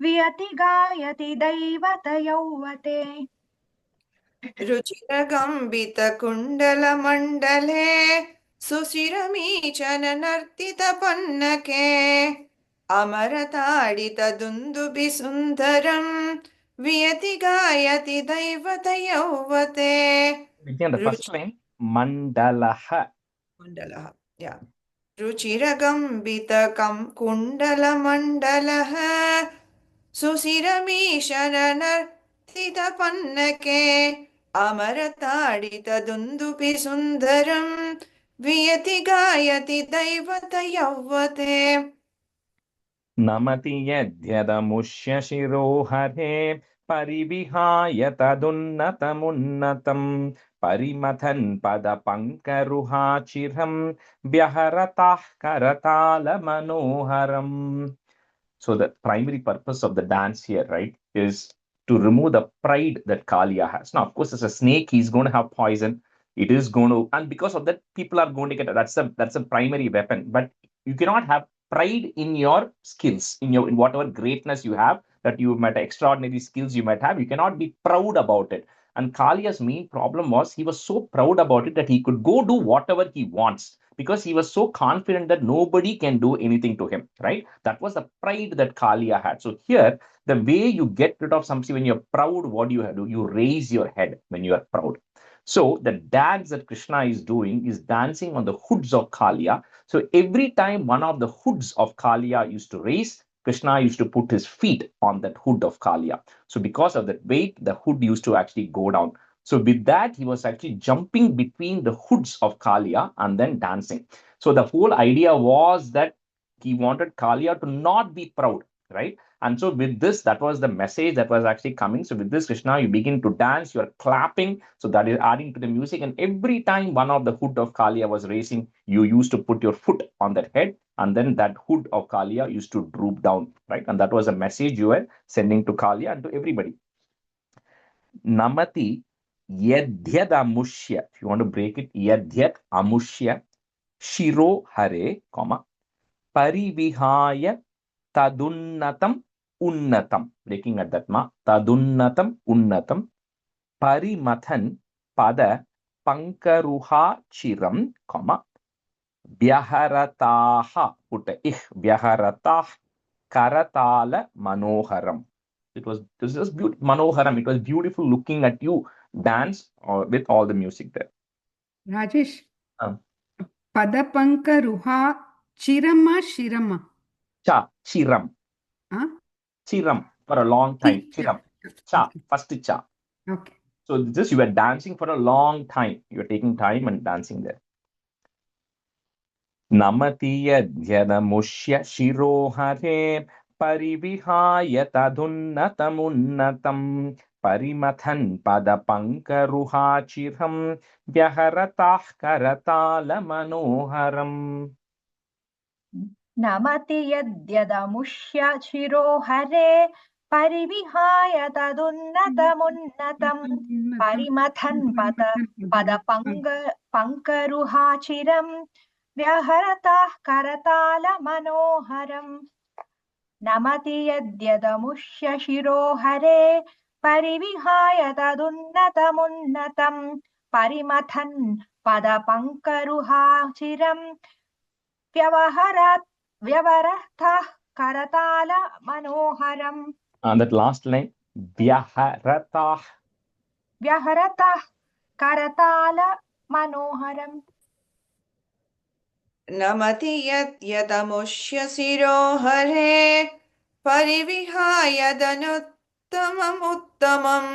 वियति गायति दैवतयौवते रुचिरगम्बितकुण्डलमण्डले सुशिरमीचननर्तितपन्नके अमरताडितदुन्दुभिसुन्दरं वियति गायति दैवतयौवते Again, the first line, mandalaha. मण्डलः या रुचिरगम्बितकं कुण्डलमण्डलः सुशिरमीशननर्तितपन्नके अमरताडितदुन्दुभिसुन्दरं वियति गायति दैवतयौवते नमति यद्यदमुष्य शिरोहरे परिविहाय तदुन्नतमुन्नतं परिमथन् पदपङ्करुहाचिरं व्यहरताः करतालमनोहरम्. So the primary purpose of the dance here, right, is to remove the pride that Kaliya has. Now, of course, as a snake, he's going to have poison. It is going to, and because of that, people are going to get that's a primary weapon. But you cannot have pride in your skills, in whatever greatness you have, that you might extraordinary skills you might have. You cannot be proud about it. And Kaliya's main problem was he was so proud about it that he could go do whatever he wants, because he was so confident that nobody can do anything to him, right? That was the pride that Kaliya had. So here, the way you get rid of something when you're proud, what do? You raise your head when you are proud. So the dance that Krishna is doing is dancing on the hoods of Kaliya. So every time one of the hoods of Kaliya used to raise, Krishna used to put his feet on that hood of Kaliya. So because of that weight, the hood used to actually go down. So with that, he was actually jumping between the hoods of Kaliya and then dancing. So the whole idea was that he wanted Kaliya to not be proud, right? And so with this, that was the message that was actually coming. So with this, Krishna, you begin to dance, you're clapping. So that is adding to the music. And every time one of the hood of Kaliya was raising, you used to put your foot on that head. And then that hood of Kaliya used to droop down, right? And that was a message you were sending to Kaliya and to everybody. Namati Yadhyad Amushya. If you want to break it, Yadhyad Amushya Shiro Hare, Parivihaya Tadunnatam Unnatam. Breaking at that ma. Tadunnatam Unnatam Parimathan Pada Pankaruha Chiram, Vyaharataha. Put a ich. Vyaharatah Karatala Manoharam. It was just beautiful. Manoharam. It was beautiful looking at you dance with all the music there. Rajesh, Padapanka Ruha Chirama Shirama. Chiram. Huh? Chiram for a long time. Chiram. Cha. First cha. Okay. So this you were dancing for a long time. You were taking time and dancing there. Namati yadhyadamushya shirohare parivihaya tadunnatam Parimathan padapankaruhachiram vyaharatah karatala manoharam. Namati yadyadamushya shirohare parivihaya tadunnatam parimathan padapankaruhachiram vyaharatah karatala manoharam. Namati yadyadamushya shirohare parivihaya tadunnatam parimathan padapankaruhachiram Vyavaratah karatala manoharam. And that last line, Vyaharatah. Vyaharatah karatala manoharam. Namati yadamushya sirohare parivihaya danuttamam uttamam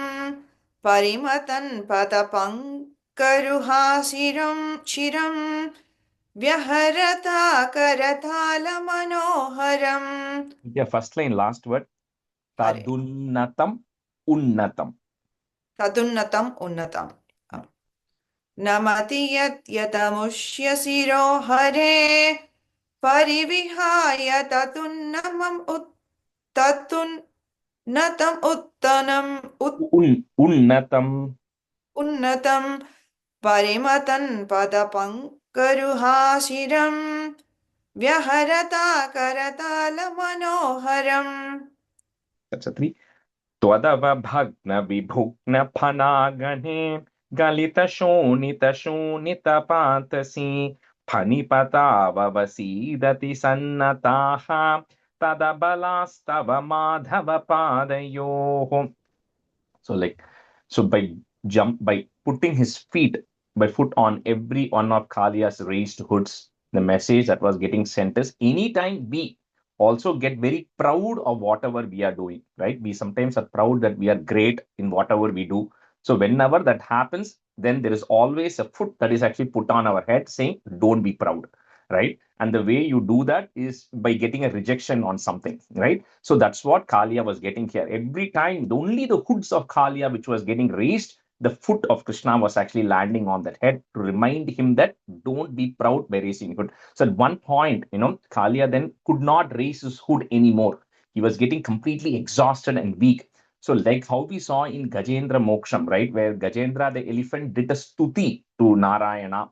parimatan padapankaruhasiram chiram Vyaharata karatala manoharam. Yeah, first line, last word. Tadunnatam unnatam. Tadunnatam unnatam. नमति यदमुष्य शिरो हरे परिविहाय ततुन्नतम् उन्नतं परिमतन् पदपङ्करुहाशिरं व्यहरता करतालमनोहरम्. That's a 3. त्वदवभग्नविभुग्नफनागणे गलितशोणितशोणितपातसि फणिपताववसीदति सन्नताः तदबलास्तव माधवपादयोः. So by putting his feet by foot on every one of Kalia's raised hoods, the message that was getting sent is anytime we also get very proud of whatever we are doing, right? We sometimes are proud that we are great in whatever we do. So whenever that happens, then there is always a foot that is actually put on our head saying, don't be proud, right? And the way you do that is by getting a rejection on something, right? So that's what Kalia was getting here. Every time, only the hoods of Kalia which was getting raised, the foot of Krishna was actually landing on that head to remind him that don't be proud by raising hood. So at one point, Kalia then could not raise his hood anymore. He was getting completely exhausted and weak. So like how we saw in Gajendra Moksham, right, where Gajendra the elephant did a stuti to Narayana.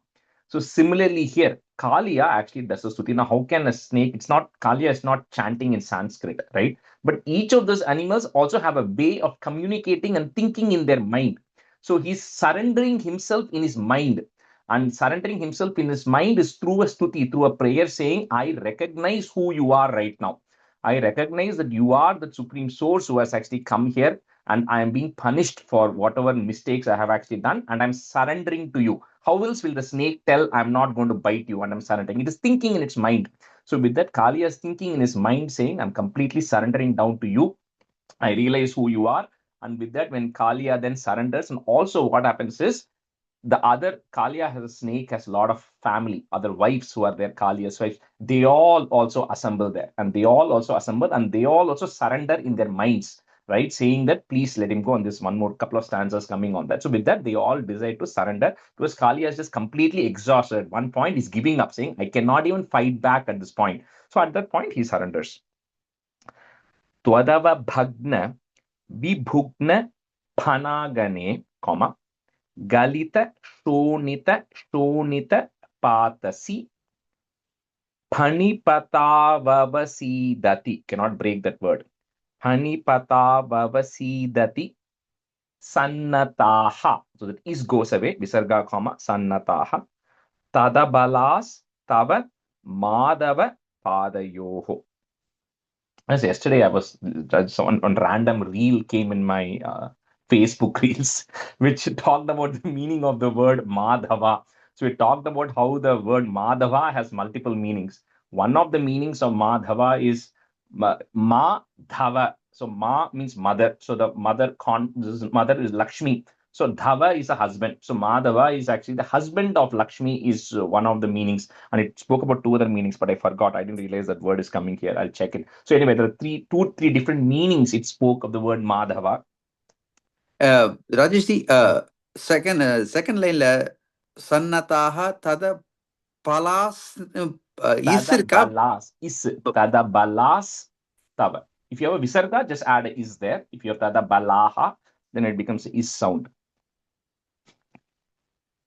So similarly here, Kalia actually does a stuti. Now, how can a snake? Kalia is not chanting in Sanskrit, right? But each of those animals also have a way of communicating and thinking in their mind. So he's surrendering himself in his mind. And surrendering himself in his mind is through a stuti, through a prayer saying, I recognize who you are right now. I recognize that you are the supreme source who has actually come here, and I am being punished for whatever mistakes I have actually done, and I'm surrendering to you. How else will the snake tell I'm not going to bite you and I'm surrendering? It is thinking in its mind. So with that, Kalia is thinking in his mind saying, I'm completely surrendering down to you. I realize who you are. And with that, when Kalia then surrenders, and also what happens is, the other Kalia has a snake, has a lot of family, other wives who are there, Kalia's wives. They all also assemble there, and they all also surrender in their minds, right? Saying that please let him go. And this one more couple of stanzas coming on that. So with that, they all decide to surrender because Kalia is just completely exhausted. At one point, he's giving up, saying, I cannot even fight back at this point. So at that point, he surrenders. Twadava bhagna vibhugna phanagane, comma, Galita shonita patasi Dati. Cannot break that word. Dati sannataha. So that is goes away. Visarga, comma, sannataha. Tadabalas tava madava padayoho. As yesterday, I was on random reel came in my Facebook reels, which talked about the meaning of the word Madhava. So we talked about how the word Madhava has multiple meanings. One of the meanings of Madhava is Madhava. So Ma means mother. So the mother is Lakshmi. So Dhava is a husband. So Madhava is actually the husband of Lakshmi is one of the meanings. And it spoke about two other meanings, but I forgot. I didn't realize that word is coming here. I'll check it. So anyway, there are three different meanings it spoke of the word Madhava. Rajesh, second line la sannataha tada palas is Tada balas tava. If you have a visarga, just add a is there. If you have tada balaha, then it becomes a is sound.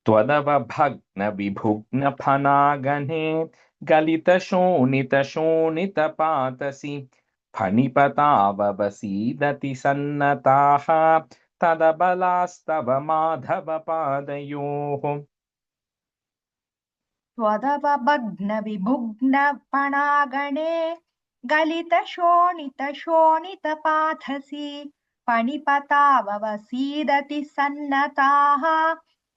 Twadava bhagna vibhugna phanagane galita shonita patasi Phanipatavasidati sannataha tadabalastava madhava padayoho. त्वदवभग्नविभुग्नपणागणे गलितशोणितशोणितपाथसि पणिपताववसीदति सन्नताः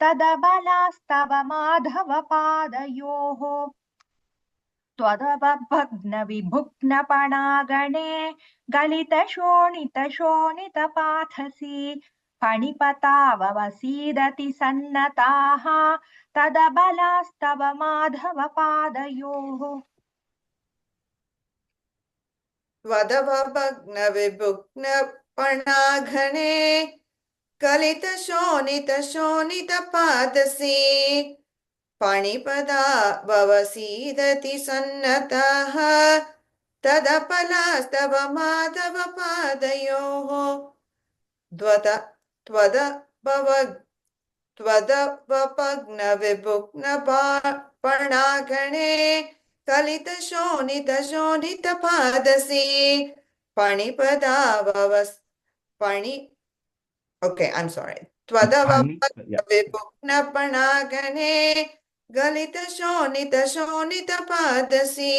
तदबलास्तव माधवपादयोः त्वदवभग्नविभुग्नपणागणे गलितशोणितशोणितपाथसि फणिपताववसीदति सन्नताः तदबलास्तव माधवपादयोः वदवभग्नविभुग्नपणाघने कलितशोणितशोणितपादसे पाणिपदा भवसीदति सन्नतः तदपलास्तव Madhava पादयोः त्वद भव त्वदवपग्नविभुग्नपणागणे कलितशोणितशोणितपादसे पाणिपदा पणि Okay, I'm sorry. Yeah. त्वदवपग्नविभुग्नपणागणे गलितशोणितशोणितपादसे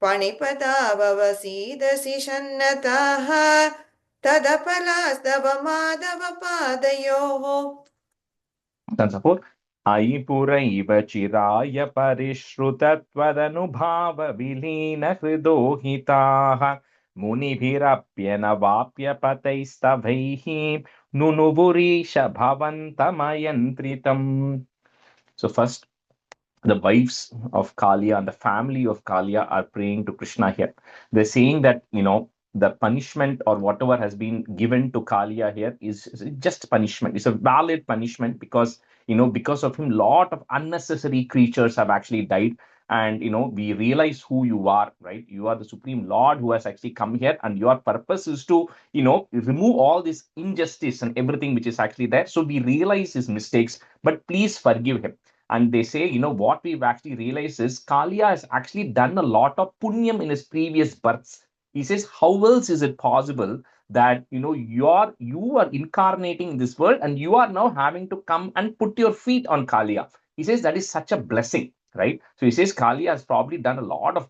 पणिपदा भवसीदसि सन्नतः तदपलास्तव Madhava पादयोः That's support. Ai puraiva chiraya parishrutत्वदनुभाव विलीन हृदोहिताः मुनिभिरप्यनवाप्य पतैस्तवैः नुनुबुरीश भवन्तमयन्त्रितम्. So first, the wives of Kalia and the family of Kalia are praying to Krishna here. They're saying that, the punishment or whatever has been given to Kalia here is just punishment. It's a valid punishment because, because of him, lot of unnecessary creatures have actually died. And, we realize who you are, right? You are the Supreme Lord who has actually come here, and your purpose is to, remove all this injustice and everything which is actually there. So we realize his mistakes, but please forgive him. And they say, what we've actually realized is Kalia has actually done a lot of punyam in his previous births. He says, how else is it possible that, you are incarnating in this world and you are now having to come and put your feet on Kalia? He says that is such a blessing, right? So he says Kalia has probably done a lot of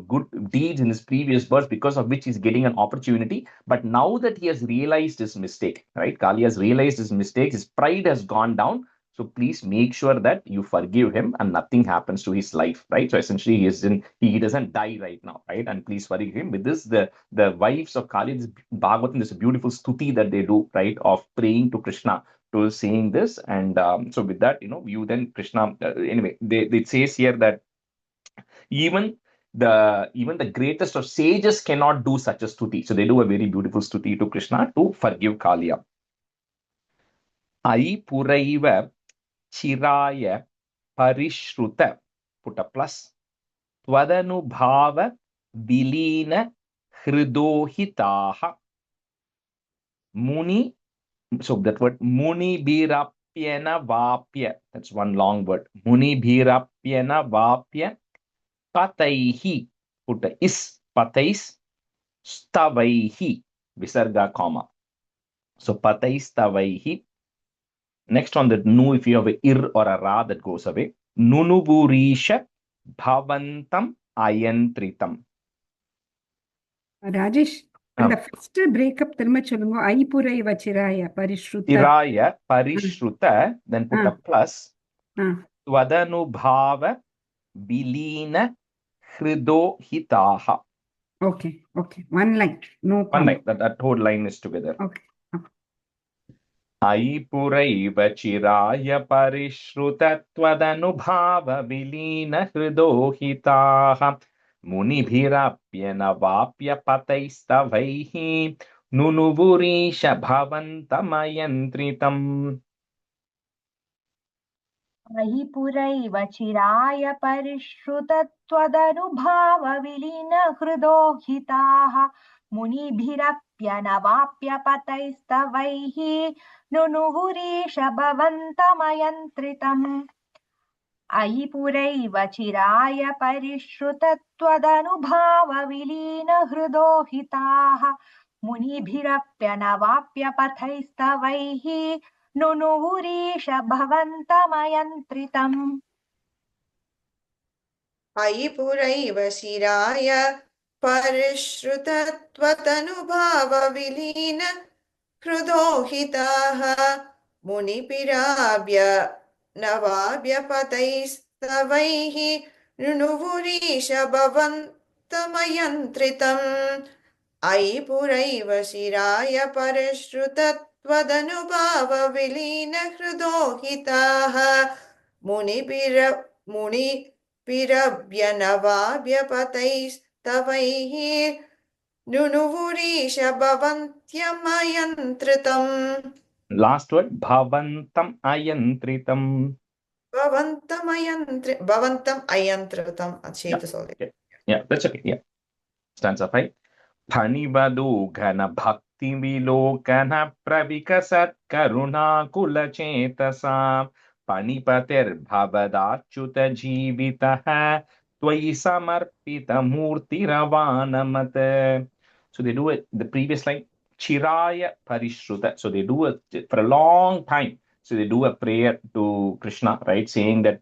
good deeds in his previous births, because of which he's getting an opportunity. But now that he has realized his mistake, right? Kalia has realized his mistake, his pride has gone down. So please make sure that you forgive him and nothing happens to his life, right? So essentially he doesn't die right now, right? And please forgive him. With this, the wives of Kali, this Bhagavatam, there's a beautiful stuti that they do, right? Of praying to Krishna, to saying this. And so with that, you then Krishna, anyway, it says here that even the greatest of sages cannot do such a stuti. So they do a very beautiful stuti to Krishna to forgive Kalia. Ai puraiva Chiraya Parishruta, put a plus, Tvadanubhava Vilina Hridohitaha Muni. So that word Muni Birapyana Vapya, that's one long word. Muni Birapyana Vapya Pataihi, put a is, Patais Stavaihi, Visarga comma. So Patais Stavaihi. Next on the nu, if you have a ir or a ra, that goes away. Nunuburisha bhavantam ayantritam. Rajesh, and the first breakup திரும்ப சொல்லுங்க. ஐபுரை வச்சிராய பரிஷ்ருத. Chiraya parishruta, then put a plus. Tvadanubhava vilina hridohitaha. Okay. One line. No One comma. line. That whole line is together. Okay. Ai puraiva chiraya parishruta tvadanubhava vilina hridohitaha munibhirapyana pataistavaihi nunuburisha bhavantamayantриtam. अहि पुरैव चिराय परिश्रुतत्वदनुभावविलीन हृदो हिताः मुनिभिरप्यनवाप्यपतैस्तवैः नुनुहुरीश भवन्तमयन्त्रितम् अहि पुरैव चिराय परिश्रुतत्वदनुभावविलीन हृदो हिताः मुनिभिरप्यनवाप्यपथैस्तवैः नुनुहुरीश भवन्तमयन्त्रितम् अयि पुरैव शिराय परिश्रुतत्वतनुभावविलीन हृदोहिताः मुनिपिराभ्य नवाभ्यपतैस्तवैः नुनुवुरीश भवन्तमयन्त्रितम् अयि पुरैव शिराय परिश्रुतत्वदनुभावविलीन हृदोहिताः मुनिभिरभ्यनवाभ्यपतैस्तवैः नुनुवुरीश भवन्त्यमयन्त्रितम् Last word, bhavantam ayantritam. Bhavantam ayantratam. Yeah, okay. Yeah, that's okay. Yeah. Stanza 5. Phanivadu ghana bhakti vilokana pravikasat karuna kula chetasa panipatir bhavadachyuta jivitaha tvayi samarpita murti ravanamat. So they do it, the previous line, chiraya parishruta. So they do it for a long time. So they do a prayer to Krishna, right? Saying that,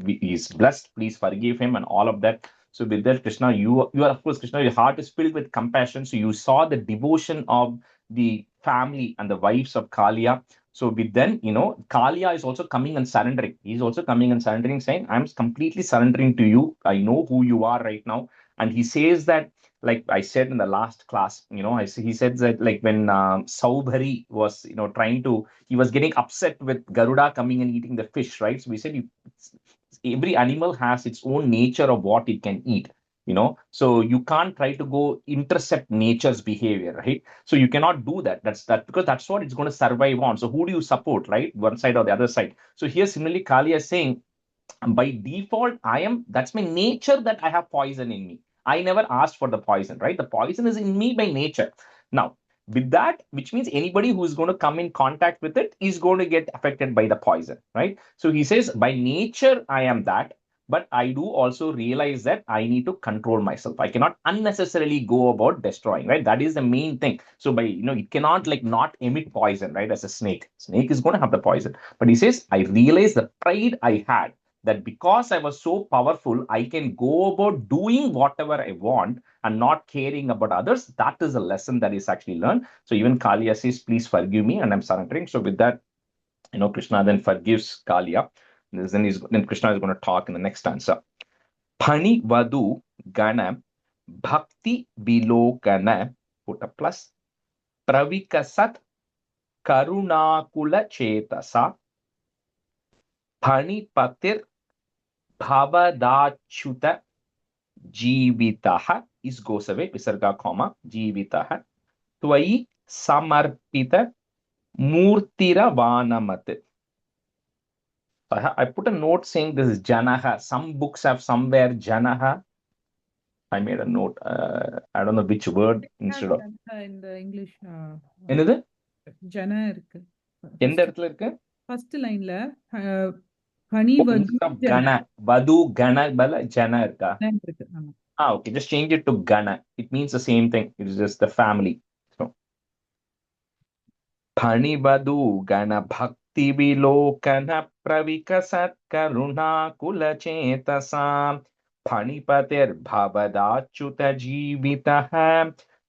he's blessed, please forgive him and all of that. So with that, Krishna, you are, of course, Krishna, your heart is filled with compassion. So you saw the devotion of the family and the wives of Kalia. So with then, Kalia is also coming and surrendering. He's also coming and surrendering, saying, I'm completely surrendering to you. I know who you are right now. And he says that, like I said in the last class, he said that, like, when Saubhari was, trying to, he was getting upset with Garuda coming and eating the fish, right? So we said, every animal has its own nature of what it can eat, so you can't try to go intercept nature's behavior, right? So you cannot do that. Because that's what it's going to survive on. So who do you support, right? One side or the other side. So here similarly Kali is saying, by default, that's my nature, that I have poison in me. I never asked for the poison, right? The poison is in me by nature. Now, with that, which means anybody who is going to come in contact with it is going to get affected by the poison, right? So he says, by nature, I am that, but I do also realize that I need to control myself. I cannot unnecessarily go about destroying, right? That is the main thing. So by, it cannot like not emit poison, right? As a snake is going to have the poison. But he says, I realize the pride I had, that because I was so powerful, I can go about doing whatever I want and not caring about others. That is a lesson that is actually learned. So even Kalia says, please forgive me, and I'm surrendering. So with that, Krishna then forgives Kalia. Then Krishna is going to talk in the next stanza. Phani vadu gana bhakti vilokana, put a plus, pravikasat karunakula chetasa phani patir bhavadachyuta jivitaha is goes away, visarga comma, jivitaha tvayi samarpita murtira vanamat. I put a note saying this is janaha. Some books have somewhere janaha. I made a note. I don't know which word instead of. In the English. என்னது? ஜன இருக்கு. எந்த இடத்துல இருக்கு? First lineல பனி வது gana, vadu gana bala jana irka. இருக்கு. ஆமா. Okay, just change it to gana. It means the same thing. It is just the family. So phani vadu gana bhakti vilokana pravikasat karuna kula chetasa phanipatir bhavadachyuta jivitaha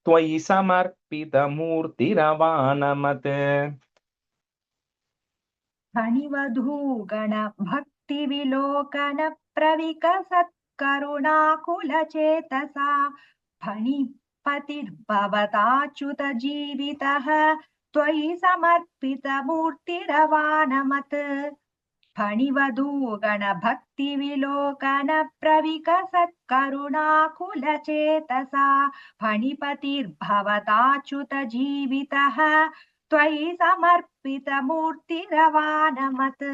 tvayi samarpita murtiravanamat. फणिवधू गण भक्ति विलोकन प्रविकसत् करुणाकुलचेतसा फणिपतिर्भवताच्युत जीवितः त्वयि समर्पितमूर्तिरवानमत् फणिवधू गण भक्ति विलोकन प्रविकसत् करुणाकुलचेतसा फणिपतिर्भवताच्युत जीवितः त्वयि समर्पितमूर्तिरवानमत्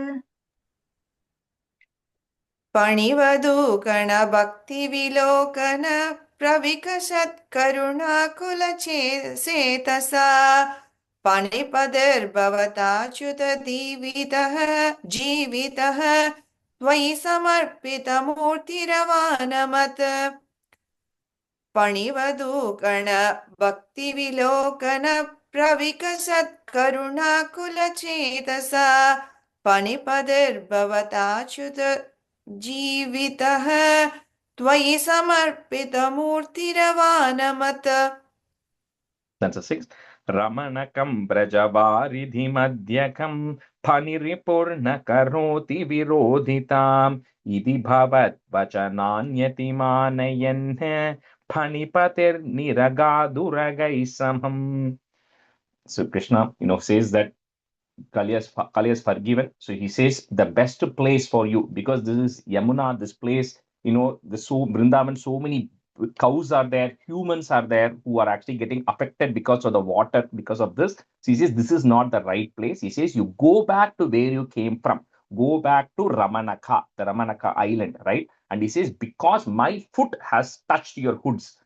पणिवधू गणभक्तिविलोकन प्रविकसत्करुणाकुलचेतसा पणिपतिर्भवताच्युत जीवितः त्वयि समर्पितमूर्तिरवानमत् पणिवधू गणभक्तिविलोकन प्रविकसत्करुणाकुलचेतसा पणिपतिर्भवताच्युत जीवितः त्वयि समर्पितमूर्तिरवानमत्. Stanza 6. Ramanakam brajavaridhimadhyakam phaniripurna karoti virodhitam idi bhavat vachananyati manayan phanipatir niragaduragai samam. So Krishna, says that Kali is forgiven. So he says the best place for you, because this is Yamuna, this place, Vrindavan, so many cows are there, humans are there who are actually getting affected because of the water, because of this. So he says, this is not the right place. He says, you go back to where you came from. Go back to Ramanaka, the Ramanaka island, right? And he says, because my foot has touched your hoods.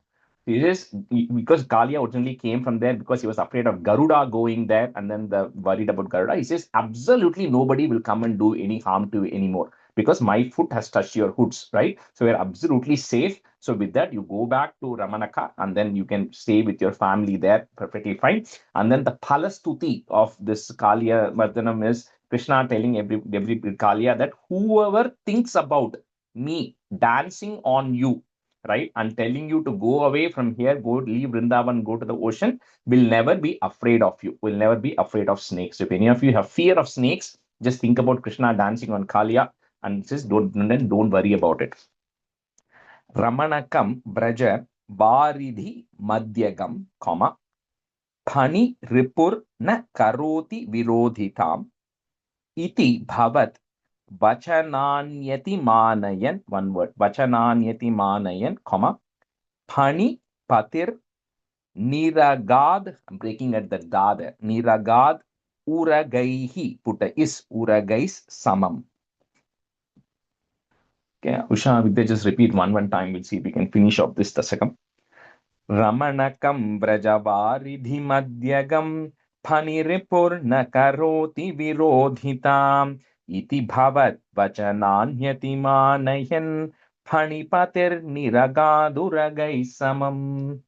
He says, because Kalia originally came from there because he was afraid of Garuda going there and then worried about Garuda. He says, absolutely nobody will come and do any harm to you anymore because my foot has touched your hoods, right? So we're absolutely safe. So with that, you go back to Ramanaka and then you can stay with your family there perfectly fine. And then the Palastuti of this Kalia Mardhanam is Krishna telling every Kalia that whoever thinks about me dancing on you, right, and telling you to go away from here, go leave Vrindavan, go to the ocean, will never be afraid of you, will never be afraid of snakes. If any of you have fear of snakes, just think about Krishna dancing on Kalia and just don't worry about it. Ramanakam Braja Varidhi Madhyagam, comma, Phani Ripur na Karoti Virodhitam iti bhavat Vachananyati Manayan, one word, Vachananyati Manayan, comma, Phani Patir Niragad, I'm breaking at the da there, Niragad Uragaihi, put a is Uragais Samam. Okay, Usha, Vidya, just repeat one time, we'll see if we can finish off this Dasakam. Ramanakam Brajavaridhi Madhyagam Phaniripur Nakaroti Virodhitam iti bhavat vachananyati manayan phanipatir niragadurai samam.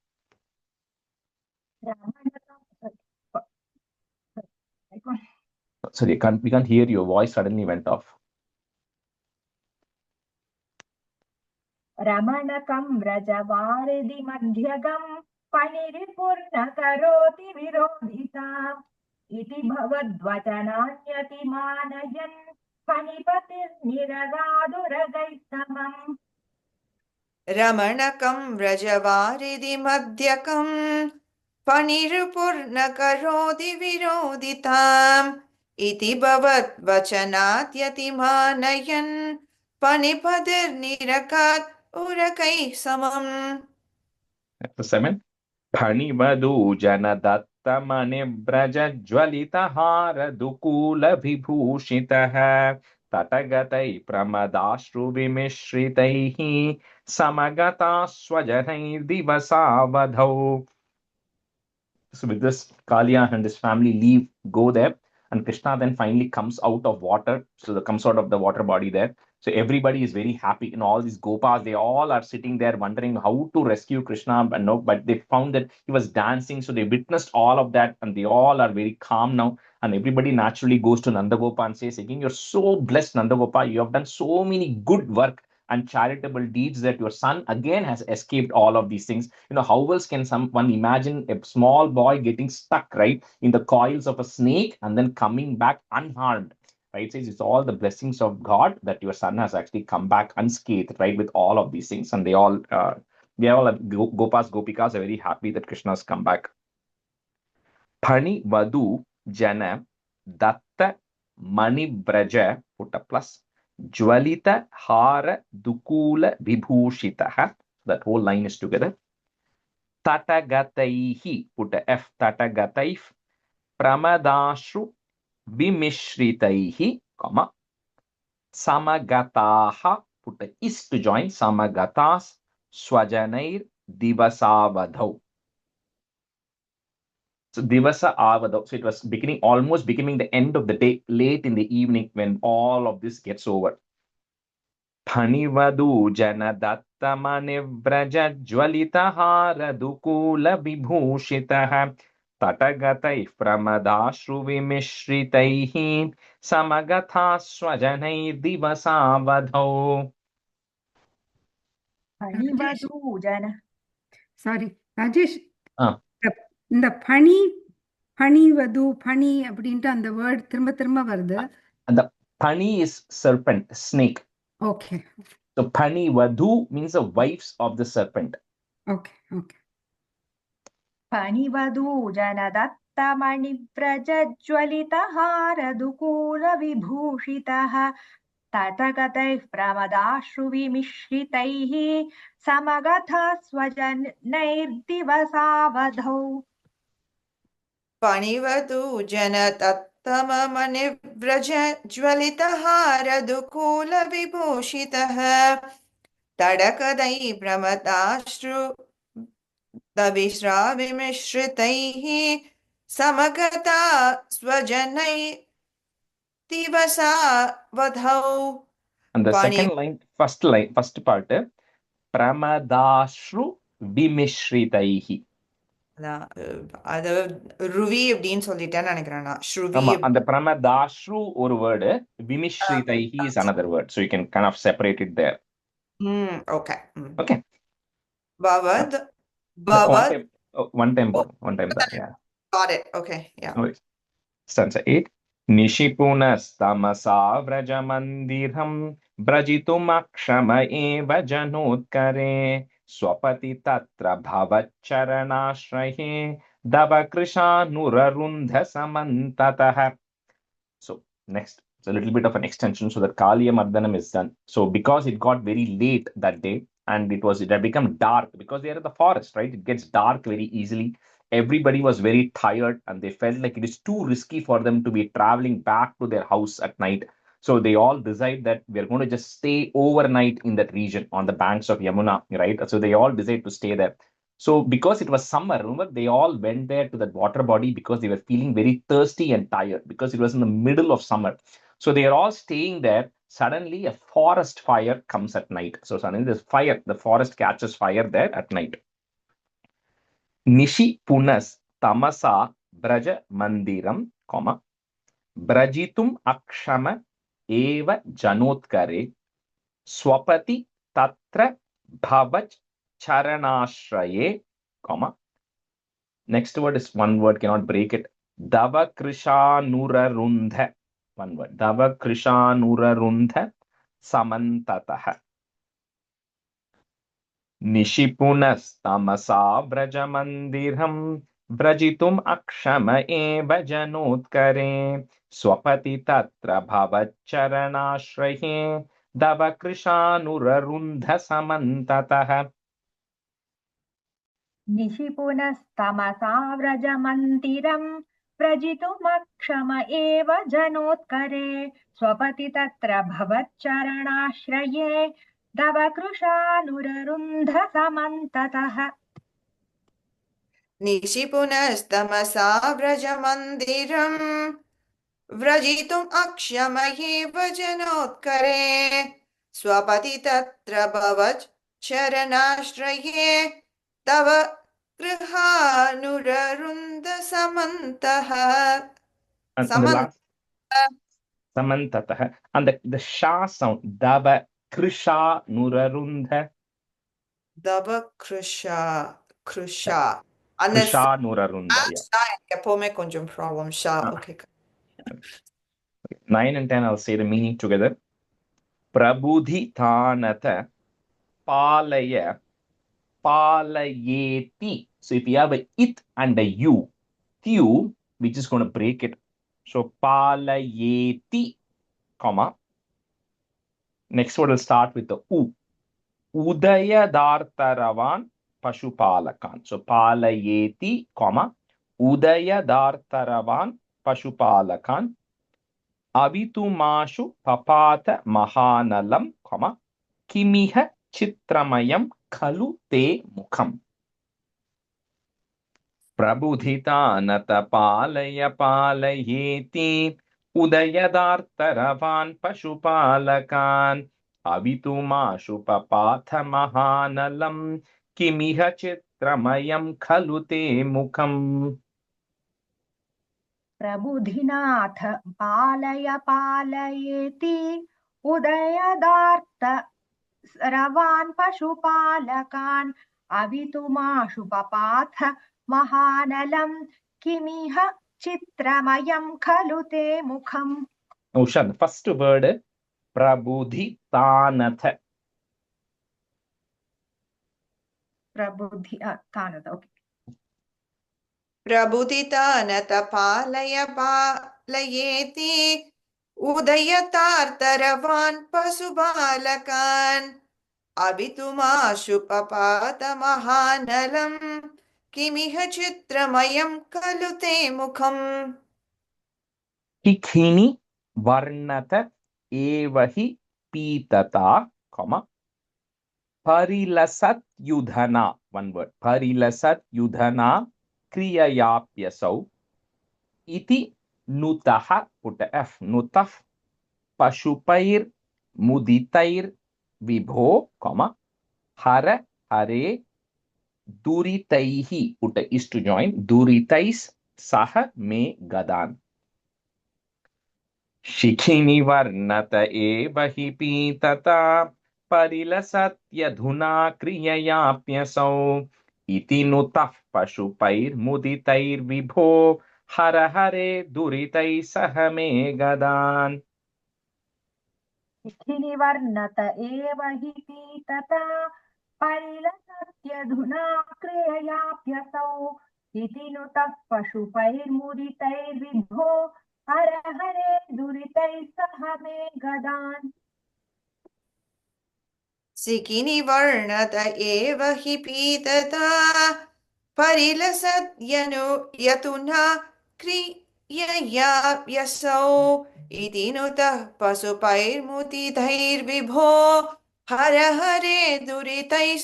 Sorry, we can't hear your voice suddenly went off. Ramanakam Brajavaridhi Madhyagam Paniripurna Karoti Virodhitam Iti Bhavadvajananyati Manayan Panipatir Niragaduragaisamam. Ramanakam Vrajavaridi Madhyakam Panirupurnakarodi Viroditam Iti Bhavat Vachanatyati Manayan Panipadir Nirakat Urakai Samam. Chapter 7. Phanivadu Janadatta Mane Braja Jwalita Hara Dukula Vibhushitaha Tatagatai Pramadashru Vimishtritaihi Samagata Swajanai Divasavadhau. So with this, Kalia and his family leave, go there, and Krishna then finally comes out of water. So the comes out of the water body there. So everybody is very happy. And all these gopas, they all are sitting there wondering how to rescue Krishna. But they found that he was dancing. So they witnessed all of that, and they all are very calm now. And everybody naturally goes to Nandagopa and says, again, you're so blessed, Nandagopa. You have done so many good work and charitable deeds that your son again has escaped all of these things. How else can someone imagine a small boy getting stuck, right, in the coils of a snake and then coming back unharmed, right? It says it's all the blessings of God that your son has actually come back unscathed, right, with all of these things. And they all Gopas, Gopikas are very happy that Krishna has come back. Phani Vadu Jana Datta Mani Braja, put a plus, Jwalita Hara Dukula Vibhushitaha. That whole line is together. Tatagataihi, put a F, Tatagataif, Pramadashru Vimishritaihi, comma, Samagataha, put a is to join, Samagatas Swajanair Divasavadhau. So Divasa Avadhau. So it was almost becoming the end of the day, late in the evening when all of this gets over. Phanivadu Janadatta Manivraja Jwalitahara Dukula Vibhushitaha Tatagatai Pramadashru Vimishritaihi Samagata Swajanai Divasavadhau. Panivadu Jana. Sorry, Rajesh. Ah. இந்த பனிவது பனி அப்படின்ட்டு அந்த word திரும்ப திரும்ப வருது. And the pani is serpent, snake. Okay. So pani vadu means the wives of the serpent. Okay. Panivadu Janadatta Mani Praja Jwalita Hara Dukula Vibhushitaha तटगतैः प्रमदाश्रुविमिश्रितैः समगता स्वजनैर्दिवसावधौ पणिवतु जनतत्तममनिव्रज ज्वलितहारदुकूलविभूषितः तडकदै भ्रमदाश्रु दविश्राविमिश्रितैः समगता स्वजनै दिवसावधौ And the Pani second line, first part, pramadashru vimishritaihi. அது ருவி அப்படின்னு சொல்லிட்டேன்னு நினைக்கிறேன் நான். ஸ்ருவி ஆமா, அந்த pramadashru ஒரு word, vimishritaihi is another word, so you can kind of separate it there. Okay. Okay. Bavad. One time, yeah. Got it. Okay. Yeah. No worries. Stanza 8. निशिपुनस्तमसा व्रजमन्दिरं व्रजितुमक्षम एव जनोत्करे स्वपति तत्र भवच्चरणाश्रये दवकृशानुररुन्धसमन्ततः. So next, it's a little bit of an extension, so that Kaliya Mardanam is done. So because it got very late that day, and it had become dark, because they are in the forest, right? It gets dark very easily. Everybody was very tired, and they felt like it is too risky for them to be traveling back to their house at night. So they all decide that we're going to just stay overnight in that region on the banks of Yamuna, right? So they all decide to stay there. So because it was summer, remember, they all went there to that water body because they were feeling very thirsty and tired, because it was in the middle of summer. So they are all staying there. Suddenly a forest fire comes at night. So suddenly there's fire, the forest catches fire there at night. Nishi punas tamasa braja mandiram, brajitum akshama eva janotkare swapati tatra bhavach charanashraye, next word is one word, cannot break it. Davakrishanurarundha, one word. Davakrishanurarundha samantatah. निशिपुनस्तमसा व्रजमन्दिरं व्रजितुम् अक्षम एव जनोत्करे स्वपति तत्र भवच्चरणाश्रये दवकृशानुररुन्धसमन्ततः. निशिपुनस्तमसा व्रजमन्दिरं व्रजितुमक्षम एव जनोत्करे स्वपति तत्र भवच्चरणाश्रये दवकृशानुररुन्धसमन्ततः. निशिपुनस्तमसा व्रजमन्दिरं व्रजितुम् अक्षमयेव जनोत्करे स्वपति तत्र भवच्चरणाश्रये तव गृहानुररुन्धसमन्तः. Samantatah. And the sha sound, dava krisha nurarundha. Dava krisha. Krisha. Krisha nurarundha. எப்பவுமே கொஞ்சம் problem. Sha. Okay. 9 and 10, I'll say the meaning together. Prabudhi thanata palaya palayeti. So if you have a it and a u, thew, we're just going to break it. So palayeti, comma. Next word will start with the u. Udayadartaravan pashupalakan. So palayeti, comma. Udayadartaravan pashupalakan. Avitumashu papata mahanalam, comma. Kimiha chitramayam khalu te mukham. Prabudhitanata palaya palayeti udayadartaravan pashupalakan avitumashu papatha mahanalam kimiha chitramayam khalu te mukham. प्रबुधिनाथ पालय पालयेति उदयदार्त रवान् पशुपालकान् अवितुमाशु पपाथ महानलं किमिह चित्रमयं खलु ते मुखम्. Usha, the first word, prabudhitanatha. प्रबुधितानथ, okay. प्रबुधितानत पालय पालयेति उदयतार्तरवान् पशुबालकान् अभितुमाशु पपात महानलम् किमिह चित्रमयं खलु ते मुखम् शिखिनि वर्णत एव हि पीतता, परिलसत् युधना, one word, परिलसत् युधना क्रिययाप्यसौ इति नुतः, put a F, नुतः पशुपैर् मुदितैर् विभो, हर हरे दुरितैः, put a is to join, दुरितैस् सह मे गदान्. शिखिनि वर्णत एव हि पीतता परिलसत्यधुना क्रिययाप्यसौ इति नुतः पशुपैर्मुदितैर्विभो हर हरे दुरितैः सह मे गदान्. शिखिनि वर्णत एव हि पीतता परिलसत्यधुना क्रिययाप्यसौ इति नुतः पशुपैर्मुदितैर्विभो हर हरे दुरितैः सह मे गदान्. शिखिनि वर्णत एव हि पीतता परिलसत्यधुना क्रिययाप्यसौ इति नुतः पशुपैर्मुदितैर्विभो हर हरे दुरितैः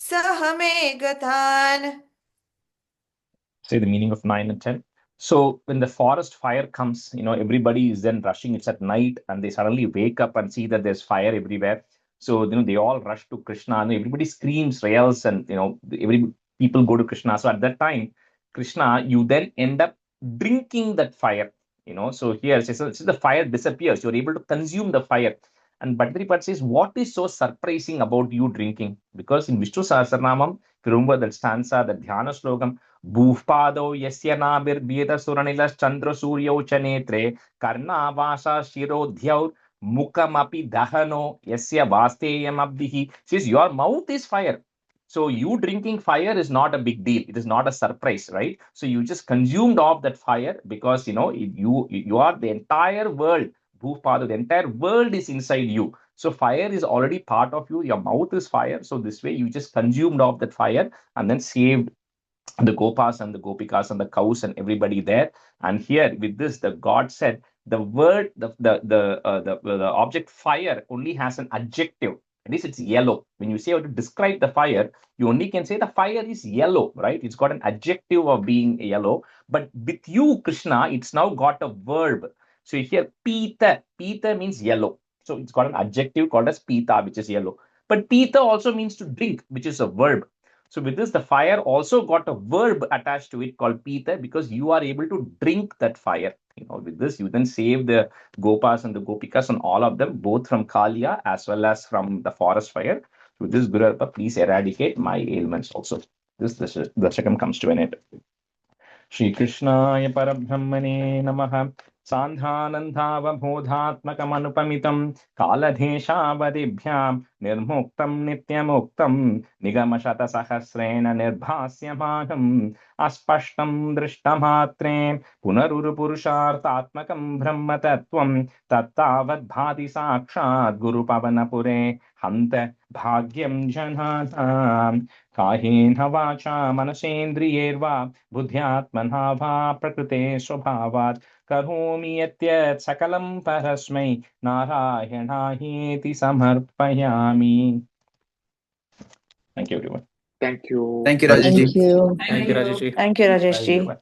सह मे गदान्. Say the meaning of 9 and 10. So when the forest fire comes, everybody is then rushing. It's at night and they suddenly wake up and see that there's fire everywhere. So, they all rush to Krishna and everybody screams, rails, and, people go to Krishna. So at that time, Krishna, you then end up drinking that fire, So here, since the fire disappears, you're able to consume the fire. And Bhattaripat says, what is so surprising about you drinking? Because in Vishnu Sahasranamam, if you remember that stanza, the Dhyana Slokam, Bhuvpado yasya nabir suranilas chandra suryo chanetre karna vasa shirodhyaur mukamapi dahano yasya vasteyam abdihi. Says your mouth is fire. So you drinking fire is not a big deal. It is not a surprise, right? So you just consumed off that fire because you are the entire world. Bhuvpada, the entire world is inside you. So fire is already part of you. Your mouth is fire. So this way you just consumed off that fire and then saved the gopas and the gopikas and the cows and everybody there. And here with this, the God said the word, the object fire only has an adjective. At least it's yellow. When you say how to describe the fire, you only can say the fire is yellow, right? It's got an adjective of being yellow. But with you, Krishna, it's now got a verb. So here, pita. Pita means yellow. So it's got an adjective called as pita, which is yellow. But pita also means to drink, which is a verb. So with this, the fire also got a verb attached to it called pita because you are able to drink that fire. With this, you then save the gopas and the gopikas and all of them, both from Kaliya as well as from the forest fire. With this, Guru Arpa, please eradicate my ailments also. This Dasakam comes to an end. Shri Krishnaya Parabrahmane Namaha. Sandhanandhavabodhatmakamanupamitam kaladheshavadibhyam nirmuktam nityamuktam nigamashata sahasrena nirbhasyamanam aspashtam drishtamatre punarurupurushartatmakam brahmatattvam tattavad bhati sakshat guru pavanapure hanta bhagyam janadam kahena vacha manasendriyerva buddhyatmana va prakrute swabhavat करोमि यत् सकलं परस्मै नारायणायेति समर्पयामि. Thank you, everyone. Thank you. Thank you, Rajesh. Thank you, Rajesh. Thank you, Rajesh.